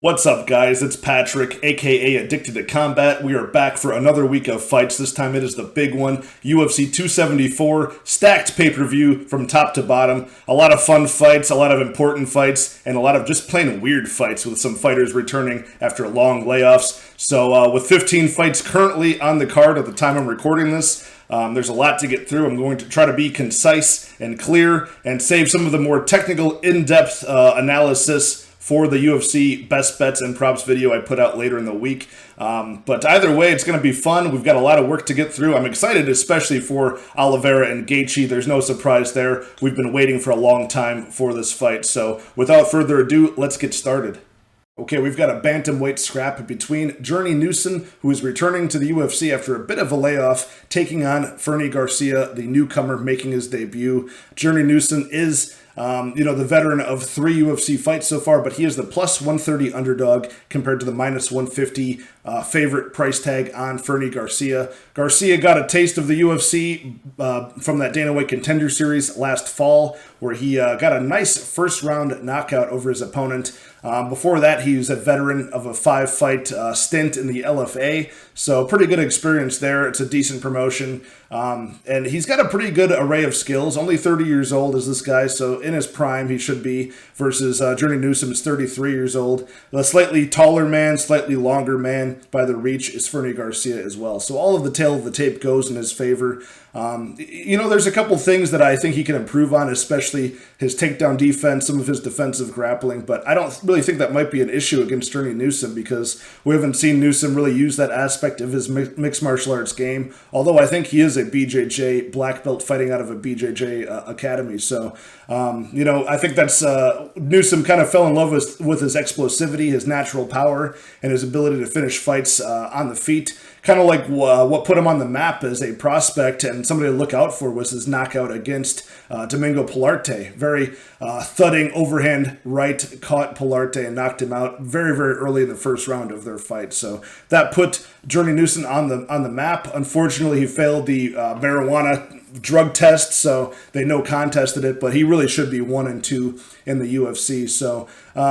What's up, guys? It's Patrick, aka Addicted to Combat. We are back for another week of fights. This time it is the big one, UFC 274, stacked pay-per-view from top to bottom. A lot of fun fights, a lot of important fights, and a lot of just plain weird fights with some fighters returning after long layoffs. So with 15 fights currently on the card at the time I'm recording this, there's a lot to get through. I'm going to try to be concise and clear and save some of the more technical, in-depth analysis for the UFC best bets and props video I put out later in the week. But either way, it's going to be fun. We've got a lot of work to get through. I'm excited, especially for Oliveira and Gaethje. There's no surprise there. We've been waiting for a long time for this fight. So without further ado, let's get started. Okay, we've got a bantamweight scrap between Newson, who is returning to the UFC after a bit of a layoff, taking on Fernie Garcia, the newcomer making his debut. Newson is the veteran of 3 UFC fights so far, but he is the plus 130 underdog compared to the minus 150 favorite price tag on Fernie Garcia. Garcia got a taste of the UFC from that Dana White Contender Series last fall, where he got a nice first-round knockout over his opponent. Before that, he was a veteran of a 5-fight stint in the LFA, so pretty good experience there. It's a decent promotion, and he's got a pretty good array of skills. Only 30 years old is this guy, so in his prime he should be, versus Newson is 33 years old. The slightly taller man, slightly longer man by the reach is Fernie Garcia as well. So all of the tail of the tape goes in his favor. There's a couple things that I think he can improve on, especially his takedown defense, some of his defensive grappling, but I don't really think that might be an issue against Newson because we haven't seen Newson really use that aspect of his mixed martial arts game, although I think he is a BJJ black belt fighting out of a BJJ academy. So, I think that's Newsom kind of fell in love with his explosivity, his natural power, and his ability to finish fights on the feet. Kind of like what put him on the map as a prospect and somebody to look out for was his knockout against Domingo Pilarte. Very thudding overhand right caught Pilarte and knocked him out very, very early in the first round of their fight. So that put Newson on the map. Unfortunately, he failed the marijuana drug test, so they no contested it, but he really should be 1-2 in the UFC. So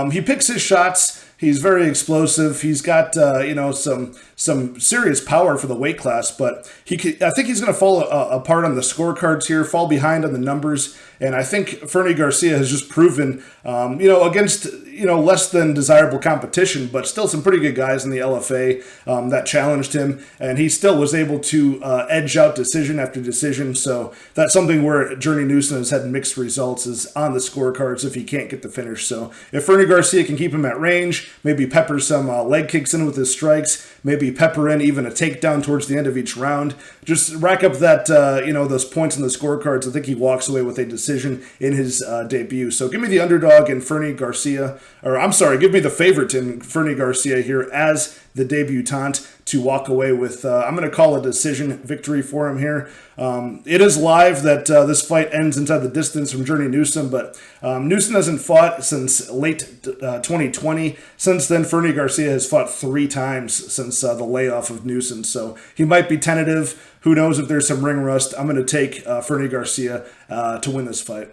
he picks his shots. He's very explosive. He's got some serious power for the weight class, but I think he's going to fall apart on the scorecards here, fall behind on the numbers, and I think Fernie Garcia has just proven, against less than desirable competition, but still some pretty good guys in the LFA that challenged him, and he still was able to edge out decision after decision. So that's something where Newson has had mixed results is on the scorecards if he can't get the finish. So if Fernie Garcia can keep him at range, maybe pepper some leg kicks in with his strikes, maybe pepper in even a takedown towards the end of each round, just rack up that those points in the scorecards. I think he walks away with a decision in his debut. So give me the underdog in Fernie Garcia. Give me the favorite in Fernie Garcia here as the debutante to walk away with, I'm going to call a decision victory for him here. It is live that this fight ends inside the distance from Newson, but Newson hasn't fought since late 2020. Since then, Fernie Garcia has fought 3 times since the layoff of Newson, so he might be tentative. Who knows if there's some ring rust. I'm going to take Fernie Garcia to win this fight.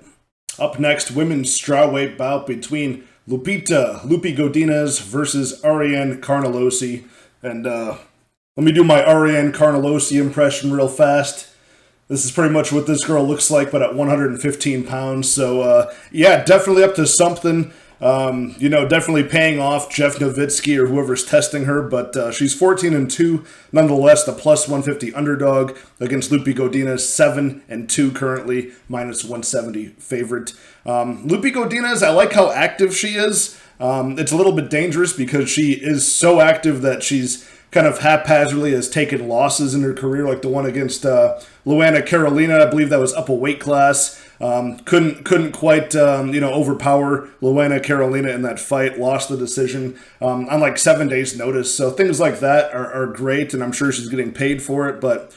Up next, women's strawweight bout between Lupi Godinez versus Ariane Carnelossi. And let me do my Ariane Carnelossi impression real fast. This is pretty much what this girl looks like, but at 115 pounds. So, definitely up to something. Definitely paying off Jeff Nowitzki or whoever's testing her, but she's 14-2, nonetheless, the plus 150 underdog against Lupi Godinez, 7-2 currently, minus 170 favorite. Lupi Godinez, I like how active she is. It's a little bit dangerous because she is so active that she's kind of haphazardly has taken losses in her career, like the one against Luana Carolina. I believe that was up a weight class. Couldn't quite overpower Luana Carolina in that fight. Lost the decision on like 7 days' notice. So things like that are great, and I'm sure she's getting paid for it. But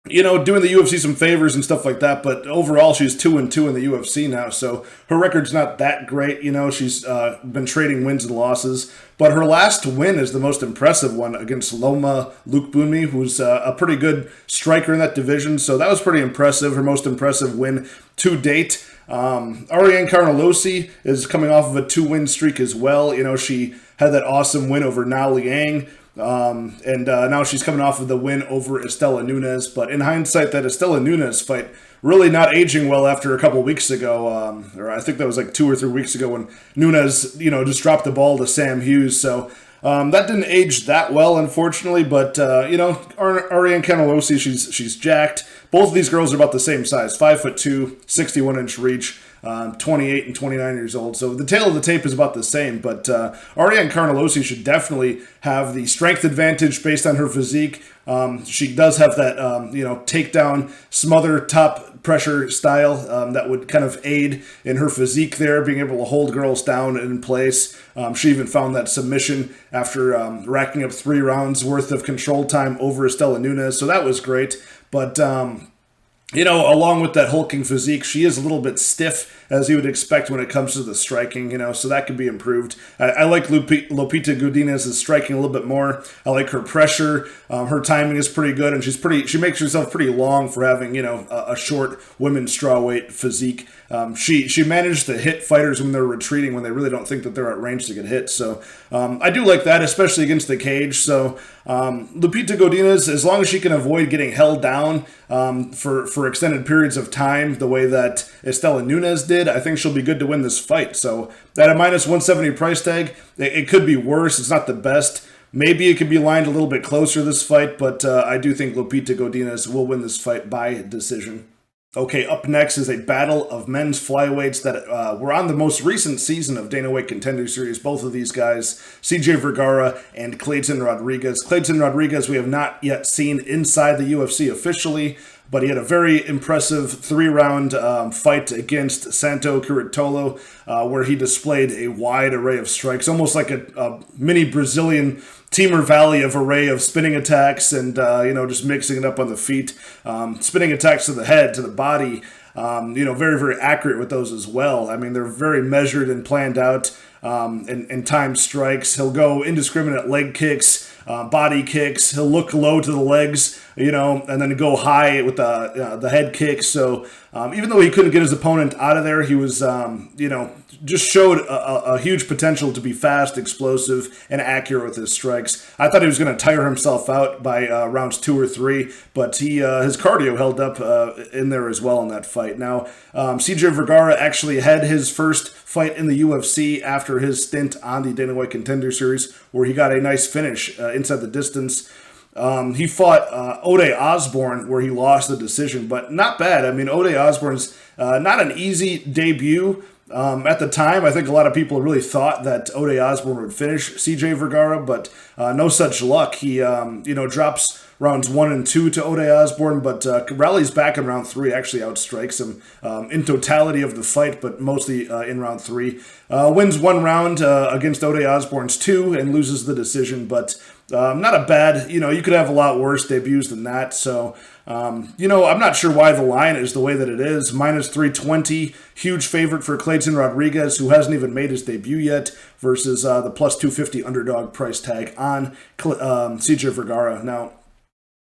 doing the UFC some favors and stuff like that, but overall she's 2-2 in the UFC now, so her record's not that great. She's been trading wins and losses, but her last win is the most impressive one against Loma Lukbunmi, who's a pretty good striker in that division, so that was pretty impressive, her most impressive win to date. Ariane Carnelossi is coming off of a 2-win streak as well. She had that awesome win over Na Liang. And now she's coming off of the win over Estela Nunes. But in hindsight, that Estela Nunes fight really not aging well after a couple weeks ago. Or I think that was like 2 or 3 weeks ago when Nunes, just dropped the ball to Sam Hughes. So that didn't age that well, unfortunately. But, Ariane Carnelossi, she's jacked. Both of these girls are about the same size, 5'2", 61-inch reach. 28 and 29 years old. So the tail of the tape is about the same, but Ariane Carnelossi should definitely have the strength advantage based on her physique. She does have that, takedown, smother, top pressure style that would kind of aid in her physique there, being able to hold girls down and in place. She even found that submission after racking up 3 rounds worth of control time over Estela Nunes, so that was great. But along with that hulking physique, she is a little bit stiff, as you would expect when it comes to the striking, so that could be improved. I like Lupita Godinez's striking a little bit more. I like her pressure. Her timing is pretty good, and she makes herself pretty long for having, a short women's strawweight physique. She managed to hit fighters when they're retreating, when they really don't think that they're at range to get hit. So I do like that, especially against the cage. So Lupita Godinez, as long as she can avoid getting held down for extended periods of time, the way that Estela Nunes did, I think she'll be good to win this fight. So at a minus 170 price tag, it could be worse. It's not the best. Maybe it could be lined a little bit closer this fight, but I do think Lupita Godinez will win this fight by decision. Okay, up next is a battle of men's flyweights that were on the most recent season of Dana White Contender Series. Both of these guys, CJ Vergara and Clayton Rodrigues. Clayton Rodrigues we have not yet seen inside the UFC officially, but he had a very impressive 3-round fight against Santo Curatolo, where he displayed a wide array of strikes, almost like a mini Brazilian Timur Valley of array of spinning attacks and, just mixing it up on the feet. Spinning attacks to the head, to the body, very, very accurate with those as well. I mean, they're very measured and planned out and timed strikes. He'll go indiscriminate leg kicks, body kicks. He'll look low to the legs, and then go high with the head kick. So even though he couldn't get his opponent out of there, he was, just showed a huge potential to be fast, explosive, and accurate with his strikes. I thought he was going to tire himself out by rounds 2 or 3, but his cardio held up in there as well in that fight. Now, CJ Vergara actually had his first fight in the UFC after his stint on the Dana White Contender Series, where he got a nice finish inside the distance. He fought Ode Osborne, where he lost the decision, but not bad. I mean, Ode Osborne's not an easy debut. At the time, I think a lot of people really thought that Ode Osborne would finish CJ Vergara, but no such luck. He, drops rounds 1 and 2 to Ode Osborne, but rallies back in round 3, actually outstrikes him in totality of the fight, but mostly in round 3. Wins 1 round against Ode Osborne's 2 and loses the decision, but not a bad, you could have a lot worse debuts than that. So, I'm not sure why the line is the way that it is. Minus 320, huge favorite for Clayton Rodrigues, who hasn't even made his debut yet, versus the plus 250 underdog price tag on CJ Vergara. Now,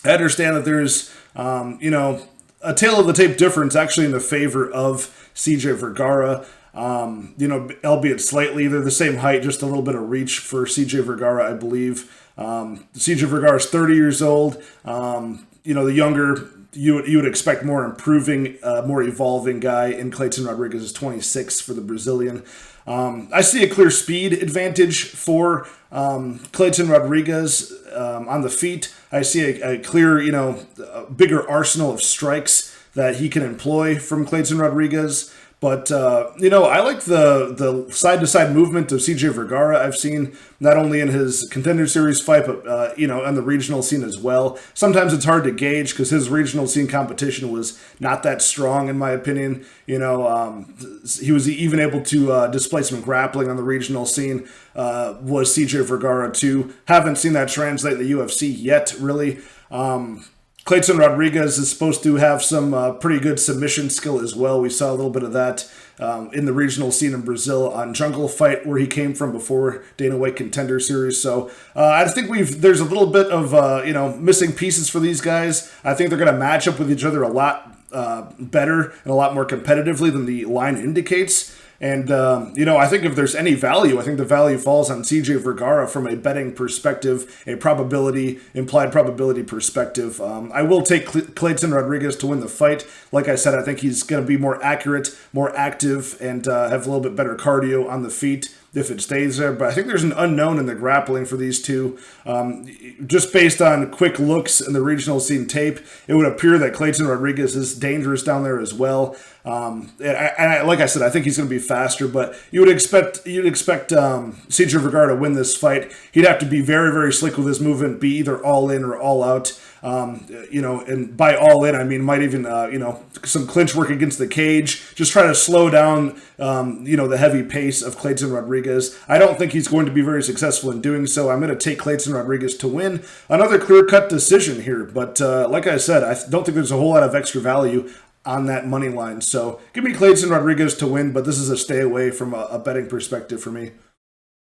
I understand that there's, a tail of the tape difference actually in the favor of CJ Vergara. Albeit slightly, they're the same height, just a little bit of reach for CJ Vergara, I believe. CJ Vergara is 30 years old. The younger, you would expect more improving, more evolving guy in Clayton Rodrigues is 26 for the Brazilian. I see a clear speed advantage for Clayton Rodrigues on the feet. I see a clear, a bigger arsenal of strikes that he can employ from Clayton Rodrigues. But, I like the side-to-side movement of CJ Vergara. I've seen not only in his Contender Series fight, but, on the regional scene as well. Sometimes it's hard to gauge because his regional scene competition was not that strong, in my opinion. He was even able to display some grappling on the regional scene, was CJ Vergara too. Haven't seen that translate in the UFC yet, really. Clayton Rodrigues is supposed to have some pretty good submission skill as well. We saw a little bit of that in the regional scene in Brazil on Jungle Fight, where he came from before Dana White Contender Series. So I think there's a little bit of missing pieces for these guys. I think they're going to match up with each other a lot better and a lot more competitively than the line indicates. And, I think if there's any value, I think the value falls on CJ Vergara from a betting perspective, a implied probability perspective. I will take Clayton Rodrigues to win the fight. Like I said, I think he's going to be more accurate, more active, and have a little bit better cardio on the feet if it stays there. But I think there's an unknown in the grappling for these two. Just based on quick looks in the regional scene tape, it would appear that Clayton Rodrigues is dangerous down there as well. Like I said, I think he's going to be faster, but you'd expect CJ Vergara to win this fight. He'd have to be very, very slick with his movement, be either all in or all out. And by all in, I mean might even some clinch work against the cage. Just try to slow down the heavy pace of Clayton Rodrigues. I don't think he's going to be very successful in doing so. I'm going to take Clayton Rodrigues to win. Another clear-cut decision here, but like I said, I don't think there's a whole lot of extra value on that money line. So give me Clayton Rodrigues to win, but this is a stay away from a betting perspective for me.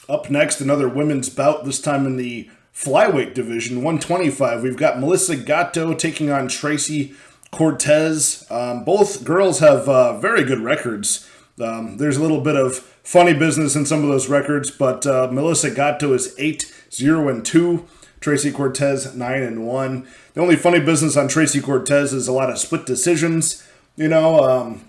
Up next, another women's bout, this time in the flyweight division, 125. We've got Melissa Gatto taking on Tracy Cortez. Both girls have very good records. There's a little bit of funny business in some of those records, but Melissa Gatto is 8-0-2. Tracy Cortez 9-1. The only funny business on Tracy Cortez is a lot of split decisions, going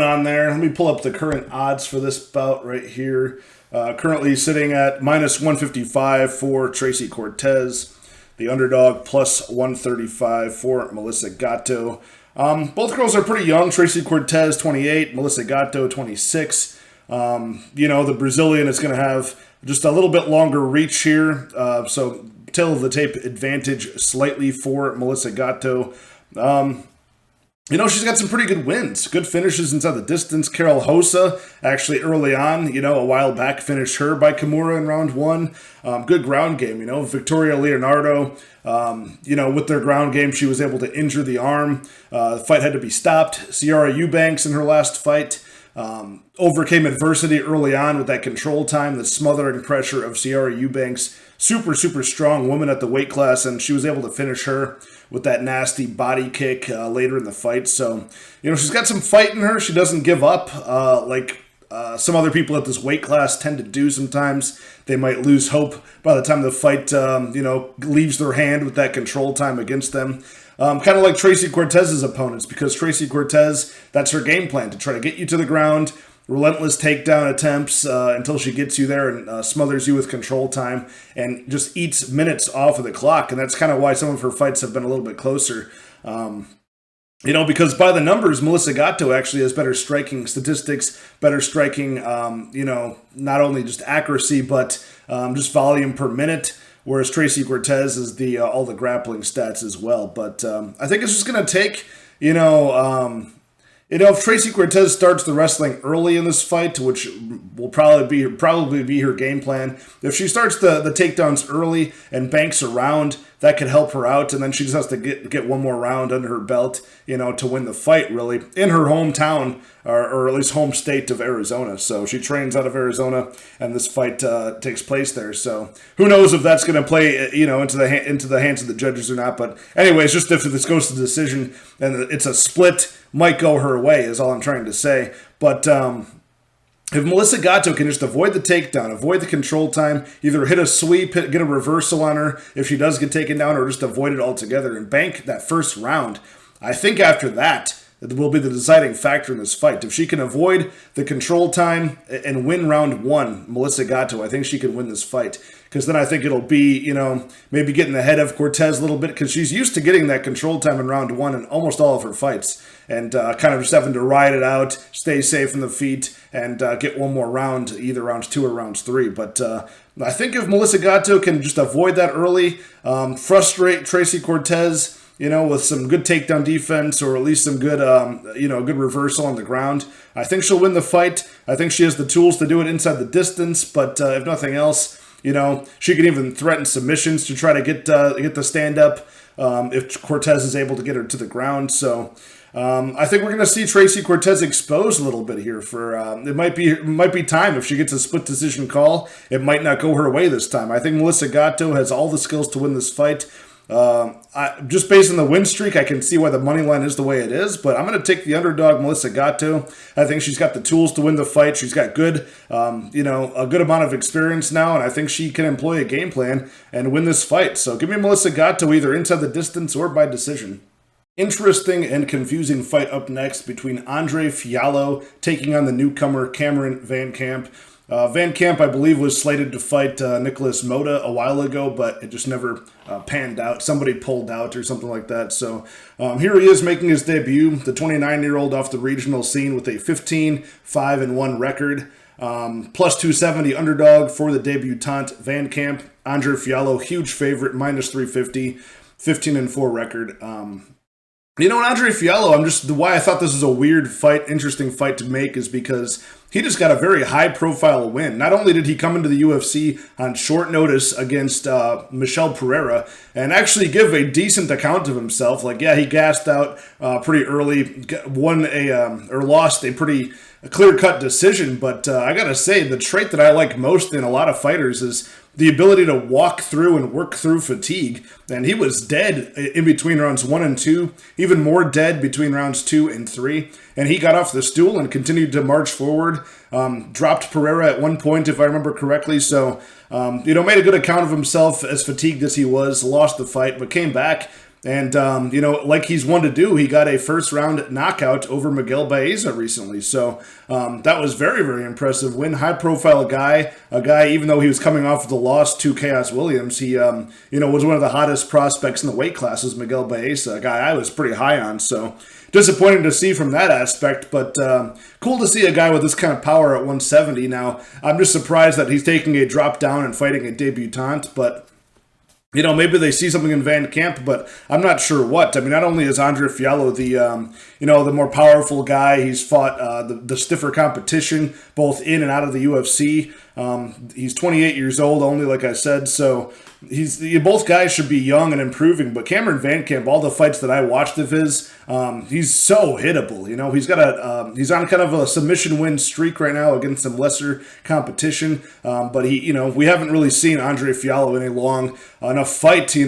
on there. Let me pull up the current odds for this bout right here. Currently sitting at -155 for Tracy Cortez. The underdog +135 for Melissa Gatto. Both girls are pretty young. Tracy Cortez 28, Melissa Gatto 26. The Brazilian is going to have just a little bit longer reach here. So tail of the tape advantage slightly for Melissa Gatto. She's got some pretty good wins, good finishes inside the distance. Carol Hossa, actually early on, a while back, finished her by Kimura in round 1. Good ground game, Victoria Leonardo, with their ground game, she was able to injure the arm. The fight had to be stopped. Ciara Eubanks in her last fight overcame adversity early on with that control time, the smothering pressure of Ciara Eubanks. Super, super strong woman at the weight class, and she was able to finish her with that nasty body kick later in the fight. So, she's got some fight in her. She doesn't give up like some other people at this weight class tend to do sometimes. They might lose hope by the time the fight, leaves their hand with that control time against them. Kind of like Tracy Cortez's opponents, because Tracy Cortez, that's her game plan, to try to get you to the ground, relentless takedown attempts until she gets you there and smothers you with control time and just eats minutes off of the clock. And that's kind of why some of her fights have been a little bit closer. Because by the numbers, Melissa Gatto actually has better striking statistics, better striking, not only just accuracy, but just volume per minute. Whereas Tracy Cortez is all the grappling stats as well. But I think it's just going to take, if Tracy Cortez starts the wrestling early in this fight, which will probably be her game plan, if she starts the takedowns early and banks around, that could help her out, and then she just has to get one more round under her belt, to win the fight, really, in her hometown, or at least home state of Arizona. So she trains out of Arizona, and this fight takes place there. So who knows if that's going to play, into the hands of the judges or not. But anyways, just if this goes to decision and it's a split, might go her way, is all I'm trying to say. But if Melissa Gatto can just avoid the takedown, avoid the control time, either hit a sweep, get a reversal on her if she does get taken down, or just avoid it altogether and bank that first round, I think after that, it will be the deciding factor in this fight. If she can avoid the control time and win round 1, Melissa Gatto, I think she can win this fight. Because then I think it'll be, maybe getting ahead of Cortez a little bit, because she's used to getting that control time in round 1 in almost all of her fights. And kind of just having to ride it out, stay safe in the feet, and get one more round, either rounds 2 or rounds 3. But I think if Melissa Gatto can just avoid that early, frustrate Tracy Cortez, with some good takedown defense, or at least some good, good reversal on the ground, I think she'll win the fight. I think she has the tools to do it inside the distance, but if nothing else, she can even threaten submissions to try to get the stand-up if Cortez is able to get her to the ground. So I think we're going to see Tracy Cortez exposed a little bit here. For it might be time if she gets a split decision call. It might not go her way this time. I think Melissa Gatto has all the skills to win this fight. Just based on the win streak, I can see why the money line is the way it is, but I'm going to take the underdog, Melissa Gatto. I think she's got the tools to win the fight. She's got good, a good amount of experience now, and I think she can employ a game plan and win this fight. So give me Melissa Gatto either inside the distance or by decision. Interesting and confusing fight up next between Andre Fialho taking on the newcomer Cameron Vancamp. Vancamp, I believe, was slated to fight Nicholas Mota a while ago, but it just never panned out. Somebody pulled out or something like that. So here he is making his debut, the 29-year-old off the regional scene with a 15-5-1 record. Plus 270 underdog for the debutante Vancamp. Andre Fialho, huge favorite, minus 350, 15-4 record. Andre Fialho, why I thought this was a weird fight, interesting fight to make is because he just got a very high-profile win. Not only did he come into the UFC on short notice against Michel Pereira and actually give a decent account of himself. He gassed out pretty early, lost a pretty clear-cut decision. But I gotta say, the trait that I like most in a lot of fighters is the ability to walk through and work through fatigue. And he was dead in between rounds 1 and 2, even more dead between rounds 2 and 3. And he got off the stool and continued to march forward. Dropped Pereira at one point, if I remember correctly. So, made a good account of himself, as fatigued as he was, lost the fight, but came back. And, like he's one to do, he got a first-round knockout over Miguel Baeza recently. So that was very, very impressive win. High-profile guy, a guy, even though he was coming off of the loss to Chaos Williams, he, was one of the hottest prospects in the weight classes, Miguel Baeza, a guy I was pretty high on. So disappointing to see from that aspect, but cool to see a guy with this kind of power at 170. Now, I'm just surprised that he's taking a drop down and fighting a debutante, but maybe they see something in Vancamp, but I'm not sure what. I mean, not only is Andre Fialho the more powerful guy, he's fought the stiffer competition, both in and out of the UFC. He's 28 years old only, like I said, so both guys should be young and improving, but Cameron Vancamp, all the fights that I watched of his, he's so hittable. He's on kind of a submission win streak right now against some lesser competition, but we haven't really seen Andre Fialho in a long enough fight, to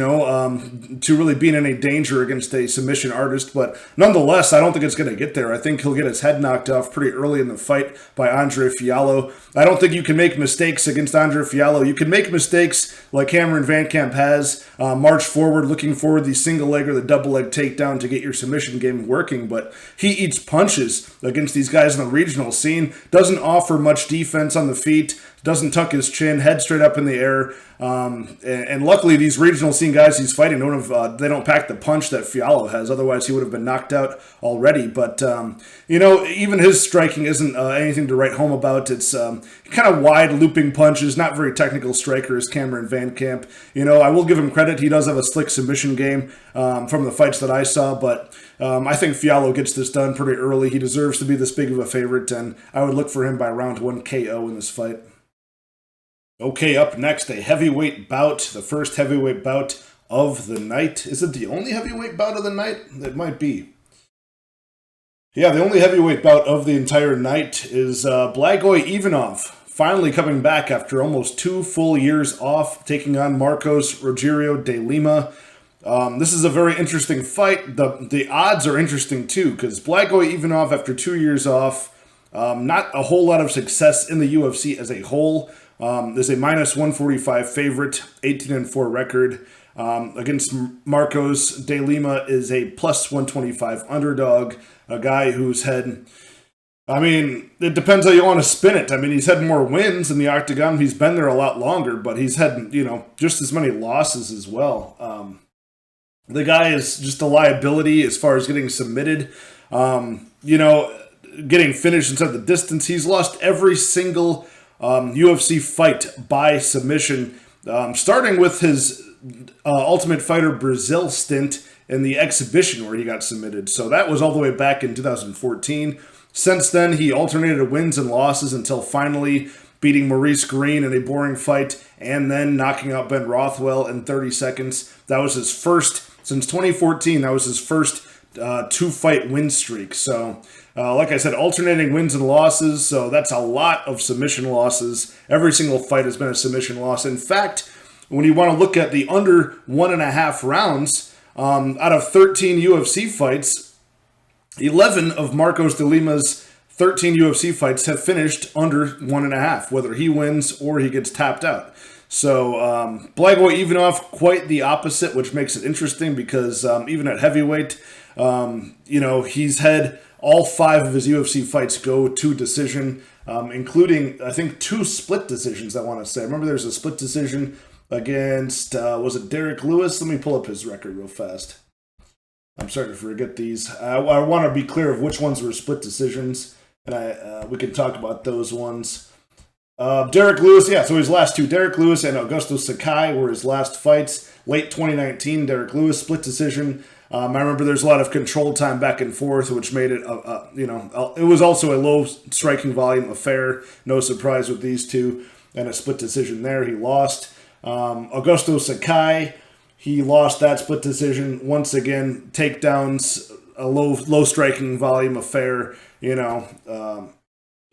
really be in any danger against a submission artist, but nonetheless, I don't think it's going to get there. I think he'll get his head knocked off pretty early in the fight by Andre Fialho. I don't think you can make mistakes against Andre Fialho. You can make mistakes like Cameron Vancamp has, march forward, looking forward, the single leg or the double leg takedown to get your submission game working, but he eats punches against these guys in the regional scene, doesn't offer much defense on the feet, doesn't tuck his chin, head straight up in the air, and luckily these regional scene guys he's fighting they don't pack the punch that Fialho has, otherwise he would have been knocked out already, but even his striking isn't anything to write home about. It's kind of wide looping punches, not very technical striker as Cameron Vancamp. I will give him credit, he does have a slick submission game from the fights that I saw, but I think Fialho gets this done pretty early. He deserves to be this big of a favorite, and I would look for him by round 1 KO in this fight. Okay, up next, a heavyweight bout, the first heavyweight bout of the night. Is it the only heavyweight bout of the night? It might be. Yeah, the only heavyweight bout of the entire night is Blagoy Ivanov, finally coming back after almost 2 full years off, taking on Marcos Rogerio de Lima. This is a very interesting fight. The odds are interesting too, because Blagoy Ivanov, after 2 years off, not a whole lot of success in the UFC as a whole. Is a minus 145 favorite, 18-4 record. Against Marcos de Lima is a plus 125 underdog, a guy who's had, it depends how you want to spin it. He's had more wins in the octagon. He's been there a lot longer, but he's had, just as many losses as well. The guy is just a liability as far as getting submitted, getting finished inside the distance. He's lost every single UFC fight by submission, starting with his Ultimate Fighter Brazil stint in the exhibition where he got submitted. So that was all the way back in 2014. Since then, he alternated wins and losses until finally beating Maurice Green in a boring fight and then knocking out Ben Rothwell in 30 seconds. That was his first, since 2014, that was his first 2-fight win streak. So, like I said, alternating wins and losses, so that's a lot of submission losses. Every single fight has been a submission loss. In fact, when you want to look at the under 1.5 rounds, out of 13 UFC fights, 11 of Marcos de Lima's 13 UFC fights have finished under 1.5, whether he wins or he gets tapped out. So Blagoy Ivanov, quite the opposite, which makes it interesting because even at heavyweight, he's had all 5 of his UFC fights go to decision, including, I think, 2 split decisions, I want to say. I remember there's a split decision against, was it Derek Lewis? Let me pull up his record real fast. I'm starting to forget these. I want to be clear of which ones were split decisions, and we can talk about those ones. Derek Lewis, so his last 2, Derek Lewis and Augusto Sakai were his last fights. Late 2019, Derek Lewis, split decision. I remember there's a lot of control time back and forth, which made it, it was also a low striking volume affair. No surprise with these two. And a split decision there, he lost. Augusto Sakai, he lost that split decision. Once again, takedowns, a low striking volume affair,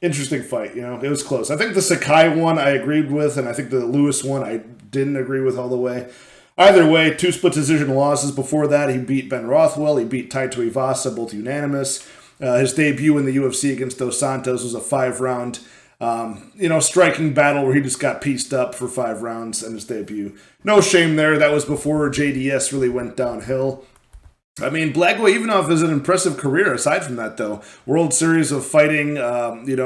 interesting fight, it was close. I think the Sakai one I agreed with, and I think the Lewis one I didn't agree with all the way. Either way, 2 split decision losses. Before that, he beat Ben Rothwell, he beat Taito Ivasa, both unanimous. His debut in the UFC against Dos Santos was a 5-round, striking battle where he just got pieced up for 5 rounds in his debut. No shame there. That was before JDS really went downhill. I mean, Blagoy Ivanov is an impressive career aside from that, though. World Series of Fighting,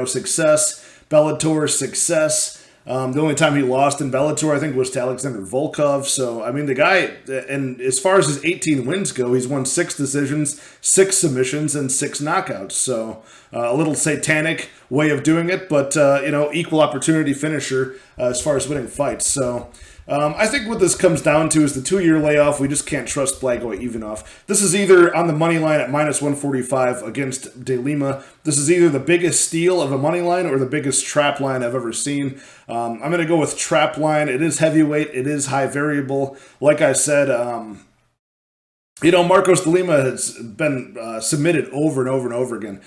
success. Bellator, success. The only time he lost in Bellator, I think, was to Alexander Volkov. So, I mean, the guy, and as far as his 18 wins go, he's won 6 decisions, 6 submissions, and 6 knockouts. So, a little satanic way of doing it, but, equal opportunity finisher as far as winning fights. So, I think what this comes down to is the 2-year layoff. We just can't trust Blagoy Ivanov. This is either on the money line at -145 against De Lima. This is either the biggest steal of a money line or the biggest trap line I've ever seen. I'm going to go with trap line. It is heavyweight. It is high variable. Like I said, Marcos de Lima has been submitted over and over and over again.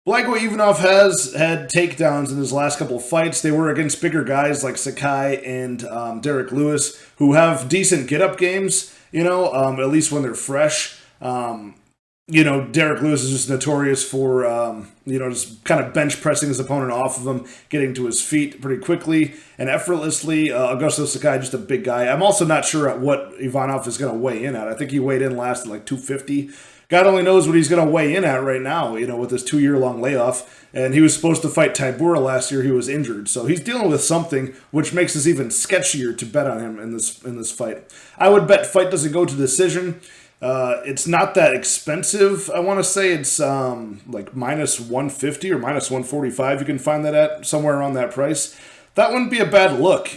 Blagoy Ivanov has had takedowns in his last couple of fights. They were against bigger guys like Sakai and Derek Lewis, who have decent get-up games, at least when they're fresh. Derek Lewis is just notorious for, just kind of bench pressing his opponent off of him, getting to his feet pretty quickly and effortlessly. Augusto Sakai, just a big guy. I'm also not sure at what Ivanov is going to weigh in at. I think he weighed in last at like 250. God only knows what he's going to weigh in at right now, with this 2-year-long layoff. And he was supposed to fight Tybura last year. He was injured. So he's dealing with something, which makes this even sketchier to bet on him in this fight. I would bet fight doesn't go to decision. It's not that expensive. I want to say it's like -150 or -145. You can find that at somewhere around that price. That wouldn't be a bad look,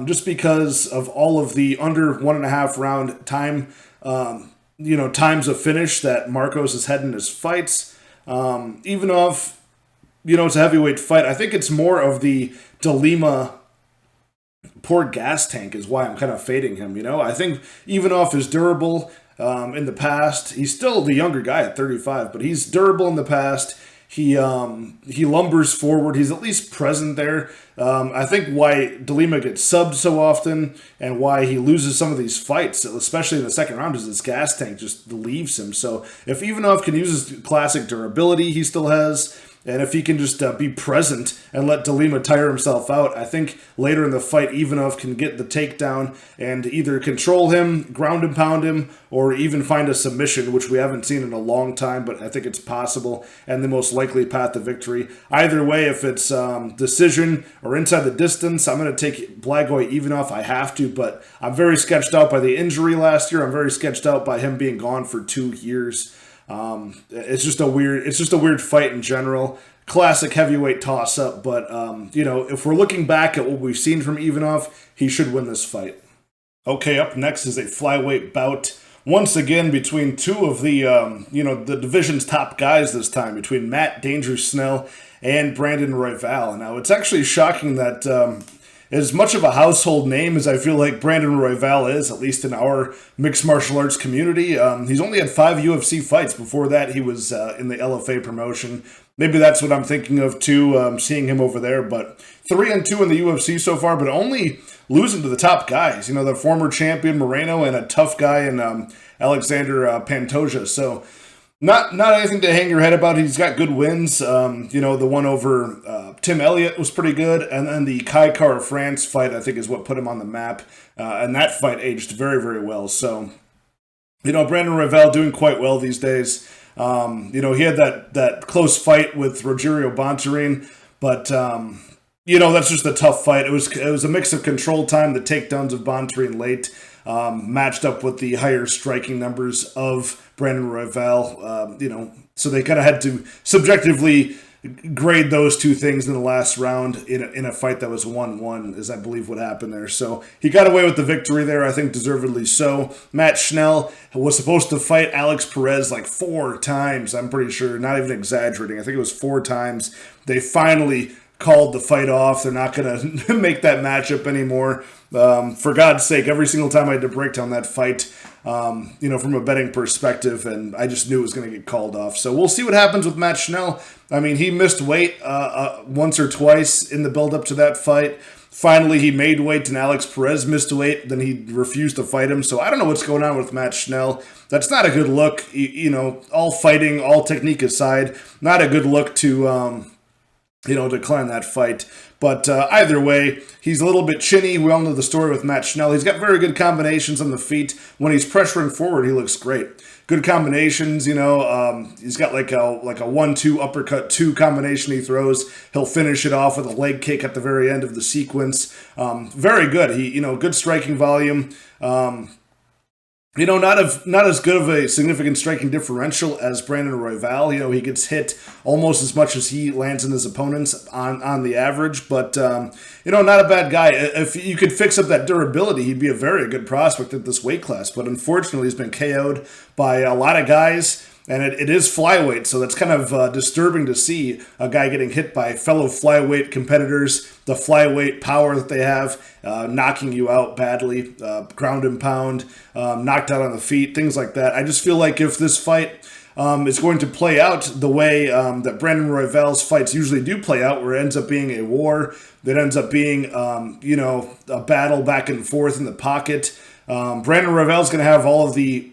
just because of all of the under 1.5 round time times of finish that Marcos has had in his fights. Ivanov, it's a heavyweight fight. I think it's more of the De Lima poor gas tank is why I'm kind of fading him, I think Ivanov is durable in the past. He's still the younger guy at 35, but he's durable in the past. He lumbers forward. He's at least present there. I think why De Lima gets subbed so often and why he loses some of these fights, especially in the second round, is his gas tank just leaves him. So if Ivanov can use his classic durability he still has, and if he can just be present and let De Lima tire himself out, I think later in the fight, Ivanov can get the takedown and either control him, ground and pound him, or even find a submission, which we haven't seen in a long time, but I think it's possible and the most likely path to victory. Either way, if it's decision or inside the distance, I'm going to take Blagoy Ivanov. I have to, but I'm very sketched out by the injury last year. I'm very sketched out by him being gone for 2 years. It's just a weird fight in general. Classic heavyweight toss-up, but if we're looking back at what we've seen from Ivanov, he should win this fight. Okay, up next is a flyweight bout. Once again, between 2 of the the division's top guys this time, between Matt Dangerous Schnell and Brandon Royval. Now, it's actually shocking that as much of a household name as I feel like Brandon Royval is, at least in our mixed martial arts community. He's only had 5 UFC fights. Before that, he was in the LFA promotion. maybe that's what I'm thinking of too, seeing him over there. But 3-2 in the UFC so far, but only losing to the top guys. The former champion Moreno and a tough guy in Alexander Pantoja. So not anything to hang your head about. He's got good wins. The one over Tim Elliott was pretty good, and then the Kai Kara France fight, I think, is what put him on the map. And that fight aged very, very well. So, Brandon Royval doing quite well these days. He had that close fight with Rogerio Bontorin, but that's just a tough fight. It was a mix of control time, the takedowns of Bontorin late, matched up with the higher striking numbers of Brandon Royval. So they kind of had to subjectively grade those two things in the last round in a fight that was 1-1, is I believe what happened there. So he got away with the victory there, I think deservedly so. Matt Schnell was supposed to fight Alex Perez like 4 times, I'm pretty sure, not even exaggerating. I think it was 4 times. They finally called the fight off. They're not going to make that matchup anymore. For God's sake, every single time I had to break down that fight, from a betting perspective, and I just knew it was going to get called off. So we'll see what happens with Matt Schnell. I mean, he missed weight once or twice in the build-up to that fight. Finally, he made weight, and Alex Perez missed weight. Then he refused to fight him. So I don't know what's going on with Matt Schnell. That's not a good look. All fighting, all technique aside, not a good look to decline that fight. But either way, he's a little bit chinny. We all know the story with Matt Schnell. He's got very good combinations on the feet. When he's pressuring forward, he looks great. Good combinations, he's got like a 1-2 uppercut 2 combination he throws. He'll finish it off with a leg kick at the very end of the sequence. Very good. He, good striking volume. Not as good of a significant striking differential as Brandon Royval. He gets hit almost as much as he lands in his opponents on the average, but not a bad guy. If you could fix up that durability, he'd be a very good prospect at this weight class. But unfortunately, he's been KO'd by a lot of guys. And it is flyweight, so that's kind of disturbing to see a guy getting hit by fellow flyweight competitors, the flyweight power that they have, knocking you out badly, ground and pound, knocked out on the feet, things like that. I just feel like if this fight is going to play out the way that Brandon Royval's fights usually do play out, where it ends up being a war, that ends up being, a battle back and forth in the pocket, Brandon Royval's going to have all of the,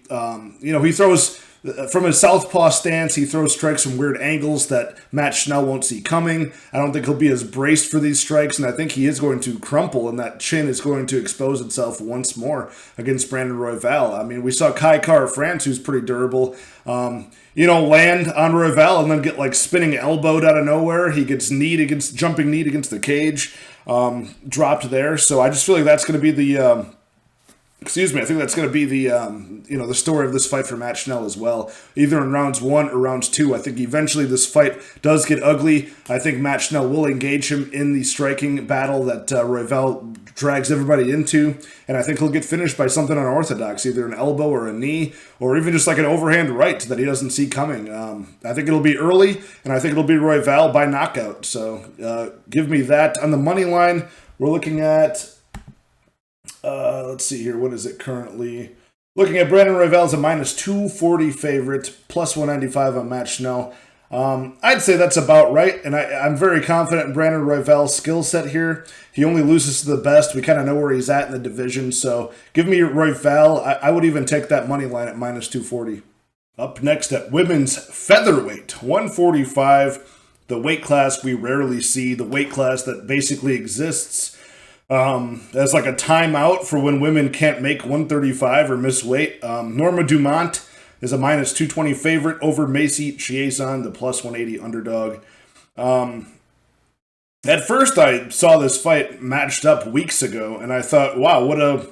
he throws... From his southpaw stance, he throws strikes from weird angles that Matt Schnell won't see coming. I don't think he'll be as braced for these strikes, and I think he is going to crumple, and that chin is going to expose itself once more against Brandon Royval. I mean, we saw Kai Kara France, who's pretty durable, land on Royval and then get like spinning elbowed out of nowhere. He gets jumping kneed against the cage, dropped there. So I just feel like that's going to be the... I think that's going to be the, the story of this fight for Matt Schnell as well. Either in rounds 1 or rounds 2. I think eventually this fight does get ugly. I think Matt Schnell will engage him in the striking battle that Royval drags everybody into. And I think he'll get finished by something unorthodox, either an elbow or a knee, or even just like an overhand right that he doesn't see coming. I think it'll be early, and I think it'll be Royval by knockout. So give me that. On the money line, we're looking at... let's see here. What is it currently? Looking at Brandon Royval as a minus 240 favorite, plus 195 on Matt Schnell. I'd say that's about right, and I'm very confident in Brandon Royval's skill set here. He only loses to the best. We kind of know where he's at in the division, so give me Royval. I would even take that money line at minus 240. Up next at women's featherweight, 145, the weight class we rarely see, the weight class that basically exists as like a timeout for when women can't make 135 or miss weight. Norma Dumont is a minus 220 favorite over Macy Chiasson, the plus 180 underdog. At first, I saw this fight matched up weeks ago, and I thought, wow, what a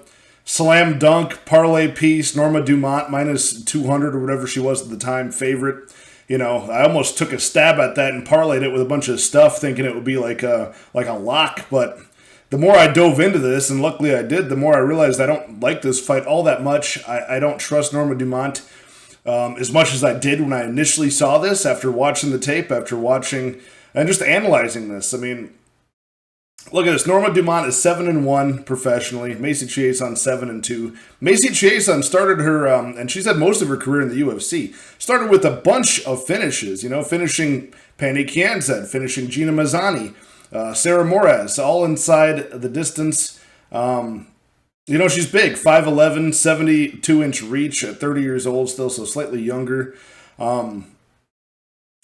slam dunk parlay piece. Norma Dumont minus 200 or whatever she was at the time favorite. I almost took a stab at that and parlayed it with a bunch of stuff, thinking it would be like a lock, but the more I dove into this, and luckily I did, the more I realized I don't like this fight all that much. I don't trust Norma Dumont as much as I did when I initially saw this, after watching the tape, after watching and just analyzing this. I mean, Look at this. Norma Dumont is 7-1 professionally. Macy Chiasson 7-2. Macy Chiasson started her, and she's had most of her career in the UFC. Started with a bunch of finishes. Finishing Panny Kianzad, finishing Gina Mazzani, Sarah Moraz, all inside the distance. She's big, 5'11", 72-inch reach at 30 years old still, so slightly younger.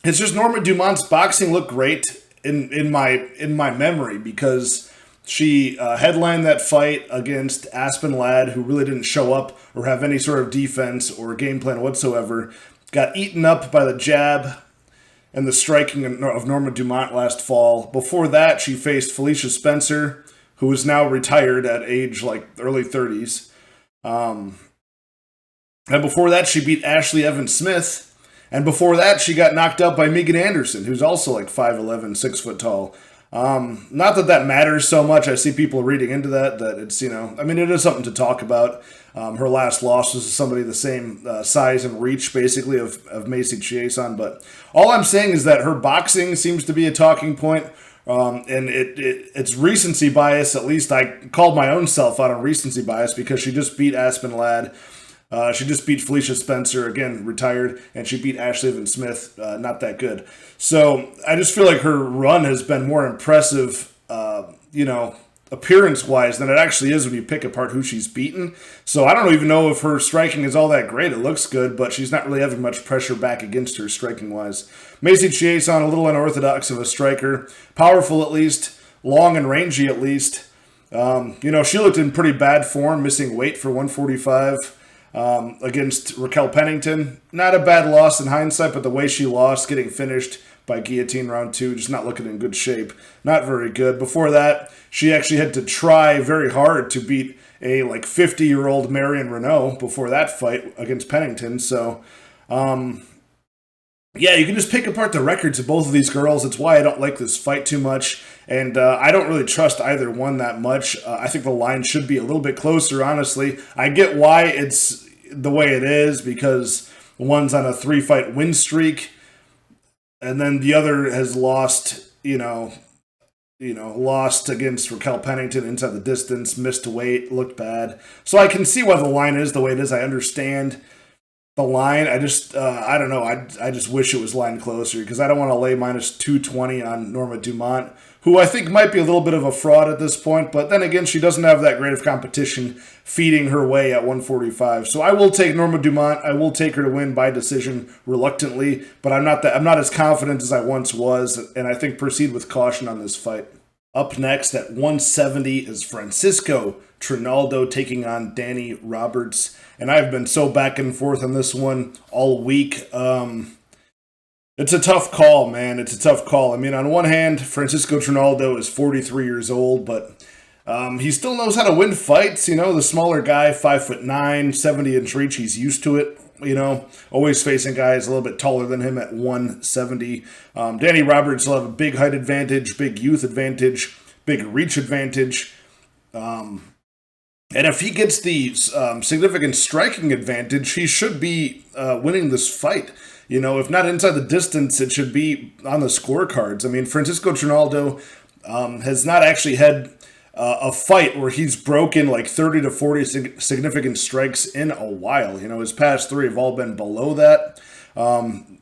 It's just Norma Dumont's boxing looked great in my memory because she headlined that fight against Aspen Ladd, who really didn't show up or have any sort of defense or game plan whatsoever. Got eaten up by the jab and the striking of Norma Dumont last fall. Before that, she faced Felicia Spencer, who is now retired at age early 30s. And before that, she beat Ashley Evans Smith. And before that, she got knocked out by Megan Anderson, who's also 5'11", 6 foot tall. Not that matters so much. I see people reading into that it's, it is something to talk about. Her last loss was to somebody the same size and reach, basically, of Macy Chiasson. But all I'm saying is that her boxing seems to be a talking point. And it's recency bias. At least I called my own self out on recency bias because she just beat Aspen Ladd. She just beat Felicia Spencer, again, retired, and she beat Ashley Evans Smith, not that good. So I just feel like her run has been more impressive, appearance-wise than it actually is when you pick apart who she's beaten. So I don't even know if her striking is all that great. It looks good, but she's not really having much pressure back against her striking-wise. Macy Chiasson, a little unorthodox of a striker. Powerful at least, long and rangy at least. She looked in pretty bad form, missing weight for 145. Against Raquel Pennington. Not a bad loss in hindsight, but the way she lost, getting finished by guillotine round 2, just not looking in good shape. Not very good. Before that, she actually had to try very hard to beat a 50-year-old Marion Renault before that fight against Pennington. So, you can just pick apart the records of both of these girls. It's why I don't like this fight too much. And I don't really trust either one that much. I think the line should be a little bit closer, honestly. I get why it's the way it is, because one's on a 3-fight win streak, and then the other has lost, lost against Raquel Pennington inside the distance, missed weight, looked bad. So I can see why the line is the way it is. I understand the line. I just, I don't know. I just wish it was lined closer because I don't want to lay minus 220 on Norma Dumont, who I think might be a little bit of a fraud at this point. But then again, she doesn't have that great of competition feeding her way at 145. So I will take Norma Dumont. I will take her to win by decision reluctantly, but I'm not as confident as I once was, and I think proceed with caution on this fight. Up next at 170 is Francisco Trinaldo taking on Danny Roberts. And I've been so back and forth on this one all week. It's a tough call, man. It's a tough call. I mean, on one hand, Francisco Trinaldo is 43 years old, but he still knows how to win fights. The smaller guy, 5'9", 70-inch reach, he's used to it. Always facing guys a little bit taller than him at 170. Danny Roberts will have a big height advantage, big youth advantage, big reach advantage. And if he gets the significant striking advantage, he should be winning this fight. If not inside the distance, it should be on the scorecards. I mean, Francisco Trinaldo has not actually had a fight where he's broken 30 to 40 significant strikes in a while. His past 3 have all been below that.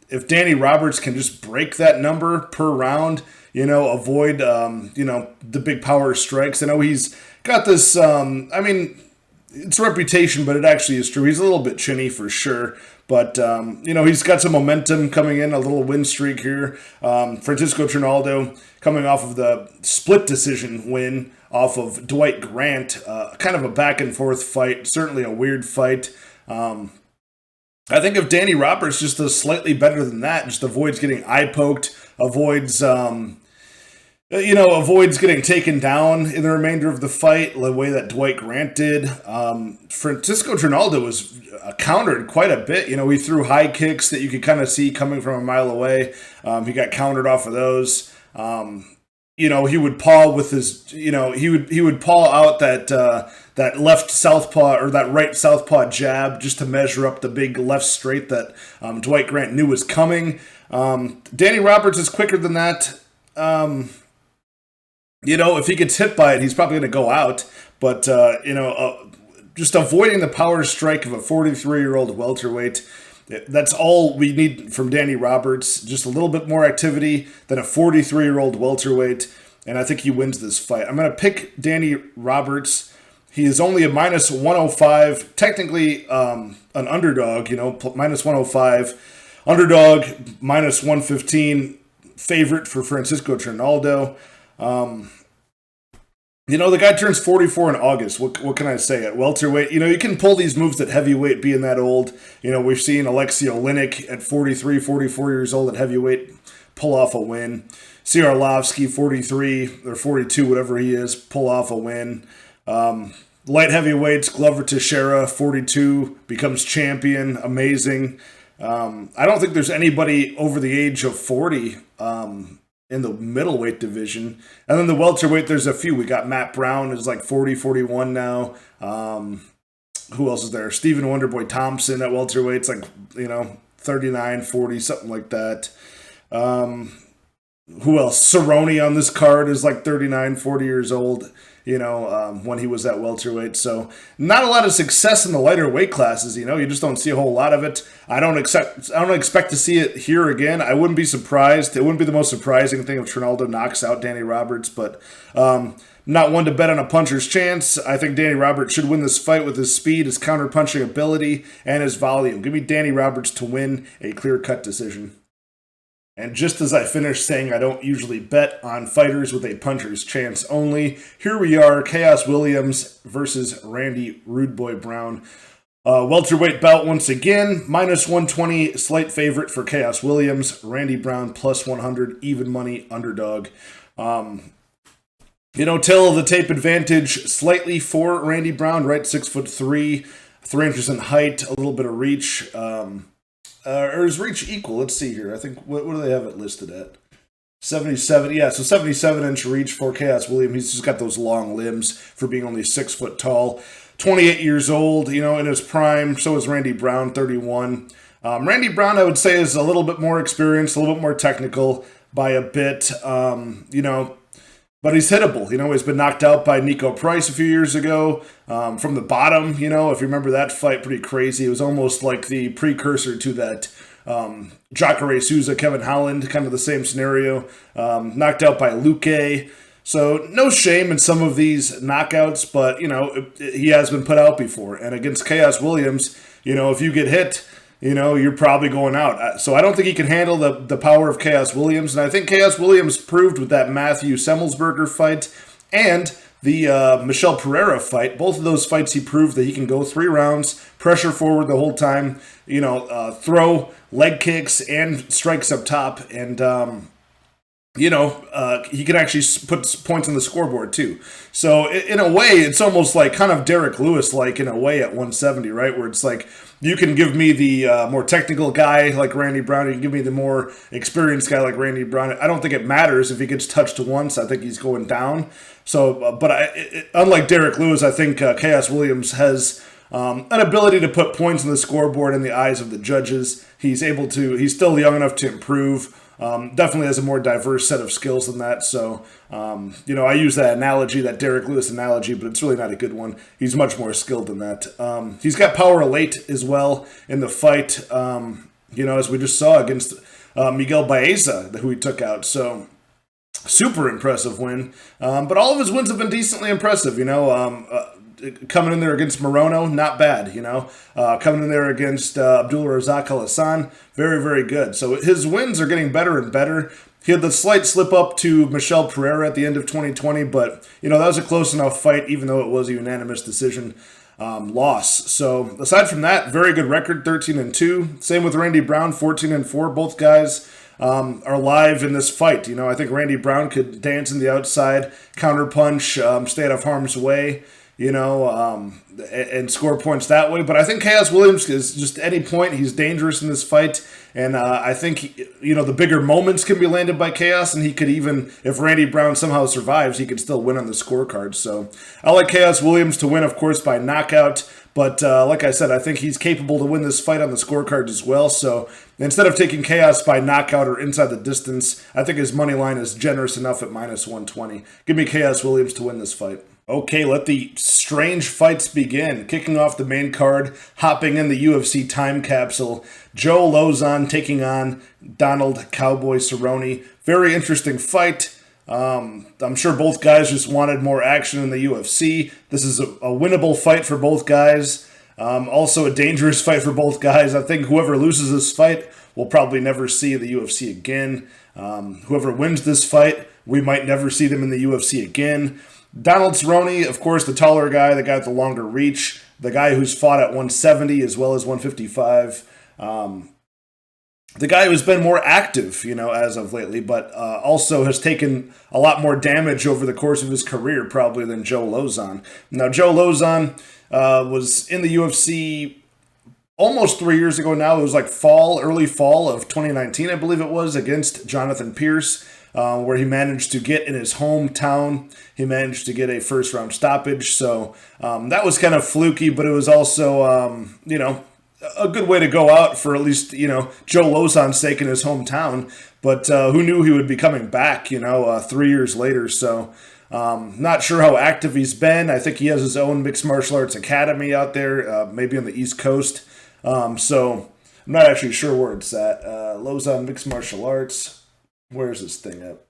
If Danny Roberts can just break that number per round, avoid, the big power strikes. I know he's got this, it's a reputation, but it actually is true. He's a little bit chinny for sure. But, he's got some momentum coming in, a little win streak here. Francisco Trinaldo coming off of the split decision win off of Dwight Grant. Kind of a back-and-forth fight, certainly a weird fight. I think if Danny Roberts just does slightly better than that, just avoids getting eye-poked, avoids getting taken down in the remainder of the fight, the way that Dwight Grant did. Francisco Trinaldo was countered quite a bit. He threw high kicks that you could kind of see coming from a mile away. He got countered off of those. He would paw with his, he would paw out that left southpaw or that right southpaw jab just to measure up the big left straight that Dwight Grant knew was coming. Danny Roberts is quicker than that. if he gets hit by it, he's probably going to go out. But, just avoiding the power strike of a 43-year-old welterweight, that's all we need from Danny Roberts. Just a little bit more activity than a 43-year-old welterweight, and I think he wins this fight. I'm going to pick Danny Roberts. He is only a minus 105, technically an underdog, minus 105. Underdog, minus 115. Favorite for Francisco Trinaldo. The guy turns 44 in August. What can I say? At welterweight, you can pull these moves at heavyweight being that old. We've seen Alexei Oleinik at 43, 44 years old at heavyweight pull off a win. Arlovsky, 43 or 42, whatever he is, pull off a win. Light heavyweights, Glover Teixeira, 42, becomes champion. Amazing. I don't think there's anybody over the age of 40 in the middleweight division. And then the welterweight, there's a few. We got Matt Brown, is like 40, 41 now. Who else is there? Stephen Wonderboy Thompson at welterweight. It's like, 39, 40, something like that. Who else? Cerrone on this card is like 39, 40 years old, when he was at welterweight. So not a lot of success in the lighter weight classes, you just don't see a whole lot of it. I don't expect to see it here again. I wouldn't be surprised. It wouldn't be the most surprising thing if Trinaldo knocks out Danny Roberts, but not one to bet on a puncher's chance. I think Danny Roberts should win this fight with his speed, his counter-punching ability, and his volume. Give me Danny Roberts to win a clear-cut decision. And just as I finished saying I don't usually bet on fighters with a puncher's chance only, here we are, Khaos Williams versus Randy Rudeboy Brown. Welterweight bout once again, minus 120, slight favorite for Khaos Williams. Randy Brown plus 100, even money underdog. Tail of the tape advantage slightly for Randy Brown, right? 6'3", 3 inches in height, a little bit of reach. Or is reach equal? Let's see here. I think, what do they have it listed at? 77. Yeah, so 77-inch reach for Khaos Williams. He's just got those long limbs for being only 6 foot tall. 28 years old, in his prime. So is Randy Brown, 31. Randy Brown, I would say, is a little bit more experienced, a little bit more technical by a bit. But he's hittable. He's been knocked out by Nico Price a few years ago from the bottom. If you remember that fight, pretty crazy. It was almost like the precursor to that Jacare Souza, Kevin Holland, kind of the same scenario. Knocked out by Luque. So no shame in some of these knockouts, but, he has been put out before. And against Khaos Williams, if you get hit, you're probably going out. So I don't think he can handle the power of Khaos Williams. And I think Khaos Williams proved with that Matthew Semmelsberger fight and the Michel Pereira fight. Both of those fights he proved that he can go 3 rounds, pressure forward the whole time, throw leg kicks and strikes up top. And, he can actually put points on the scoreboard too. So in a way, it's almost like kind of Derek Lewis-like in a way at 170, right? Where it's like, you can give me the more technical guy like Randy Brown. You can give me the more experienced guy like Randy Brown. I don't think it matters if he gets touched once. I think he's going down. So, but unlike Derek Lewis, I think Khaos Williams has an ability to put points on the scoreboard in the eyes of the judges. He's still young enough to improve. Definitely has a more diverse set of skills than that. So, I use that analogy, that Derek Lewis analogy, but it's really not a good one. He's much more skilled than that. He's got power late as well in the fight, as we just saw against Miguel Baeza, who he took out. So, super impressive win. But all of his wins have been decently impressive, coming in there against Morono, not bad, coming in there against Abdul Razak Al Hassan, very, very good. So his wins are getting better and better. He had the slight slip up to Michel Pereira at the end of 2020, but, that was a close enough fight, even though it was a unanimous decision loss. So aside from that, very good record, 13-2. Same with Randy Brown, 14-4. Both guys are live in this fight. I think Randy Brown could dance in the outside, counterpunch, stay out of harm's way, and score points that way. But I think Khaos Williams is just at any point, he's dangerous in this fight. And I think, the bigger moments can be landed by Khaos, and he could even, if Randy Brown somehow survives, he could still win on the scorecard. So I like Khaos Williams to win, of course, by knockout, But like I said, I think he's capable to win this fight on the scorecard as well. So instead of taking Chaos by knockout or inside the distance, I think his money line is generous enough at minus 120. Give me Chaos Williams to win this fight. Okay, let the strange fights begin. Kicking off the main card, hopping in the UFC time capsule. Joe Lauzon taking on Donald Cowboy Cerrone. Very interesting fight. I'm sure both guys just wanted more action in the UFC. This is a winnable fight for both guys. Also a dangerous fight for both guys. I think whoever loses this fight will probably never see the UFC again. Whoever wins this fight, we might never see them in the UFC again. Donald Cerrone, of course, the taller guy, the guy with the longer reach, the guy who's fought at 170 as well as 155. The guy who's been more active, as of lately, but also has taken a lot more damage over the course of his career, probably, than Joe Lauzon. Now, Joe Lauzon was in the UFC almost 3 years ago now. It was like early fall of 2019, I believe it was, against Jonathan Pierce, where he managed to get in his hometown. He managed to get a first-round stoppage. So that was kind of fluky, but it was also, a good way to go out for at least, Joe Lauzon's sake in his hometown. But who knew he would be coming back, 3 years later. So not sure how active he's been. I think he has his own mixed martial arts academy out there, maybe on the East Coast. So I'm not actually sure where it's at. Lauzon Mixed Martial Arts. Where's this thing at?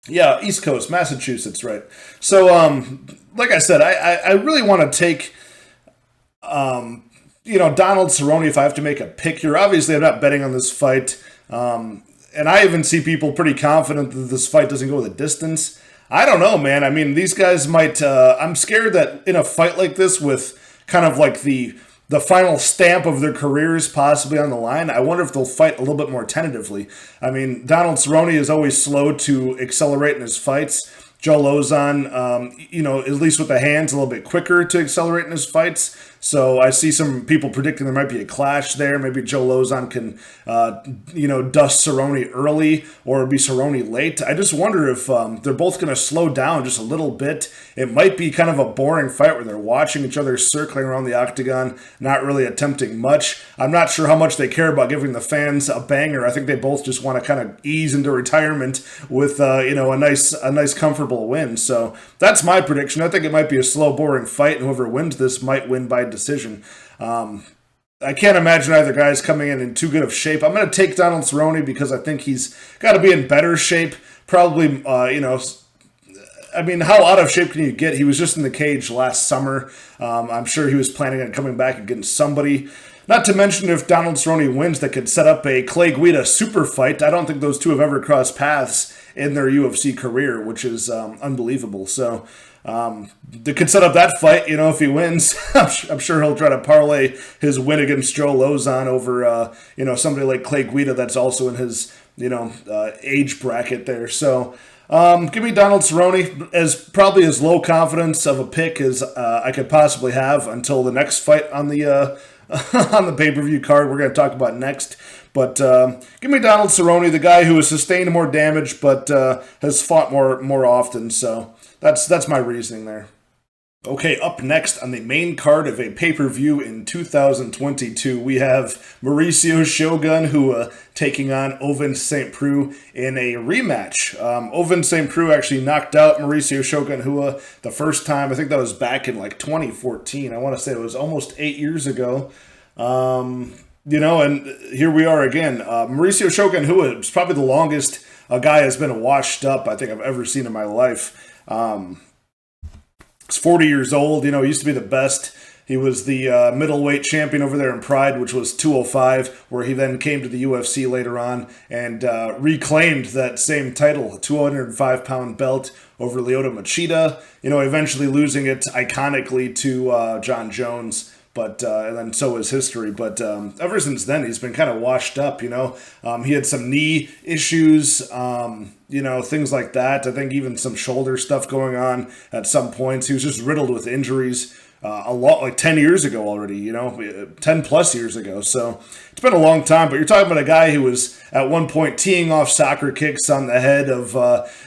Yeah, East Coast, Massachusetts, right. So, like I said, I really want to take, Donald Cerrone if I have to make a pick here. Obviously, I'm not betting on this fight. And I even see people pretty confident that this fight doesn't go the distance. I don't know, man. I mean, these guys might... I'm scared that in a fight like this with kind of like the final stamp of their careers possibly on the line, I wonder if they'll fight a little bit more tentatively. I mean, Donald Cerrone is always slow to accelerate in his fights. Joe Lauzon, at least with the hands, a little bit quicker to accelerate in his fights. So I see some people predicting there might be a clash there. Maybe Joe Lauzon can, dust Cerrone early or be Cerrone late. I just wonder if they're both going to slow down just a little bit. It might be kind of a boring fight where they're watching each other circling around the octagon, not really attempting much. I'm not sure how much they care about giving the fans a banger. I think they both just want to kind of ease into retirement with, a nice comfortable win. So that's my prediction. I think it might be a slow, boring fight, and whoever wins this might win by decision. I can't imagine either guy's coming in too good of shape. I'm going to take Donald Cerrone because I think he's got to be in better shape. Probably, how out of shape can you get? He was just in the cage last summer. I'm sure he was planning on coming back against somebody. Not to mention if Donald Cerrone wins, that could set up a Clay Guida super fight. I don't think those two have ever crossed paths in their UFC career, which is unbelievable. So they could set up that fight, if he wins. I'm sure he'll try to parlay his win against Joe Lauzon over, somebody like Clay Guida that's also in his, age bracket there. So give me Donald Cerrone as probably as low confidence of a pick as I could possibly have until the next fight on the on the pay-per-view card we're going to talk about next. But give me Donald Cerrone, the guy who has sustained more damage but has fought more often. So that's my reasoning there. Okay, up next on the main card of a pay-per-view in 2022, we have Mauricio Shogun Rua taking on Ovince St. Preux in a rematch. Ovince St. Preux actually knocked out Mauricio Shogun Rua the first time. I think that was back in 2014. I want to say it was almost 8 years ago. And here we are again. Mauricio Shogun Rua is probably the longest a guy has been washed up I think I've ever seen in my life. He's 40 years old. He used to be the best. He was the middleweight champion over there in Pride, which was 205, where he then came to the UFC later on and reclaimed that same title, a 205-pound belt over Lyoto Machida, eventually losing it iconically to John Jones. But and then so is history. But ever since then, he's been kind of washed up, He had some knee issues, things like that. I think even some shoulder stuff going on at some points. He was just riddled with injuries a lot, like 10 years ago already, 10 plus years ago. So it's been a long time, but you're talking about a guy who was at one point teeing off soccer kicks on the head of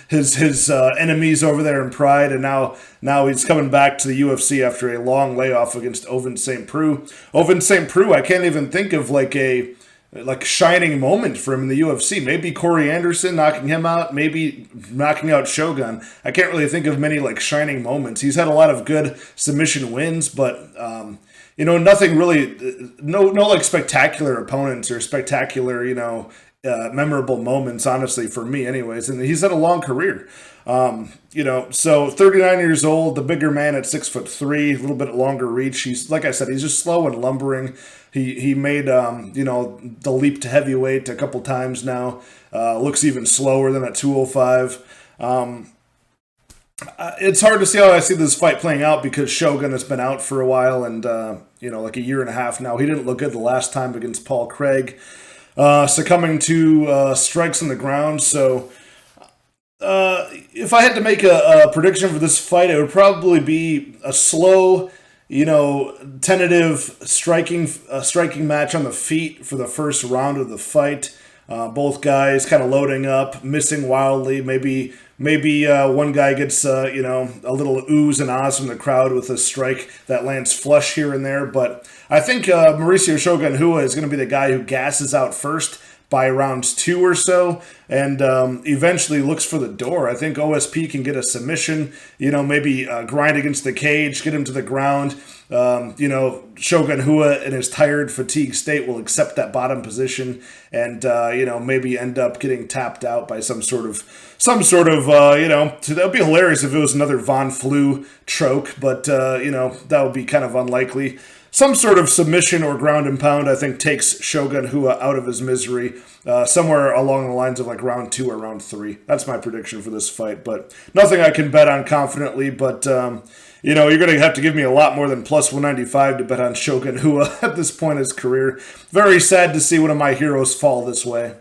his enemies over there in Pride, and now he's coming back to the UFC after a long layoff against Ovince St. Preux. Ovince St. Preux, I can't even think of like a shining moment for him in the UFC. Maybe Corey Anderson knocking him out, maybe knocking out Shogun. I can't really think of many like shining moments. He's had a lot of good submission wins, but nothing really, no like spectacular opponents or spectacular, memorable moments, honestly, for me anyways. And he's had a long career. So 39 years old, the bigger man at 6'3", a little bit longer reach. He's, like I said, he's just slow and lumbering. He made, the leap to heavyweight a couple times now. Looks even slower than at 205. It's hard to see how I see this fight playing out because Shogun has been out for a while and, like a year and a half now. He didn't look good the last time against Paul Craig, succumbing to strikes on the ground. So if I had to make a prediction for this fight, it would probably be a slow, tentative striking match on the feet for the first round of the fight. Both guys kind of loading up, missing wildly. Maybe one guy gets a little oohs and ahs from the crowd with a strike that lands flush here and there. But I think Mauricio Shogun Rua is going to be the guy who gasses out first by rounds 2 or so, and eventually looks for the door. I think OSP can get a submission, maybe grind against the cage, get him to the ground. Shogun Rua in his tired, fatigued state will accept that bottom position and, maybe end up getting tapped out by some sort of, that would be hilarious if it was another Von Flue choke, but, that would be kind of unlikely. Some sort of submission or ground and pound, I think, takes Shogun Rua out of his misery, somewhere along the lines of like round 2 or round 3. That's my prediction for this fight, but nothing I can bet on confidently. But, you're going to have to give me a lot more than plus 195 to bet on Shogun Rua at this point in his career. Very sad to see one of my heroes fall this way.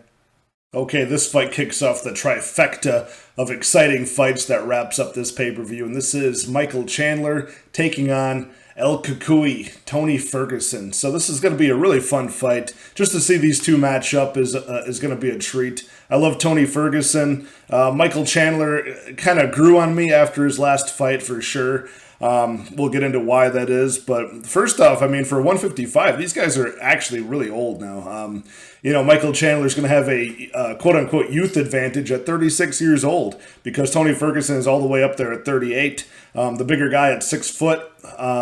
Okay, this fight kicks off the trifecta of exciting fights that wraps up this pay-per-view, and this is Michael Chandler taking on El Cucuy, Tony Ferguson. So this is going to be a really fun fight. Just to see these two match up is going to be a treat. I love Tony Ferguson. Michael Chandler kind of grew on me after his last fight for sure. We'll get into why that is. But first off, for 155, these guys are actually really old now. Michael Chandler's going to have a quote-unquote youth advantage at 36 years old because Tony Ferguson is all the way up there at 38. The bigger guy at 6 foot,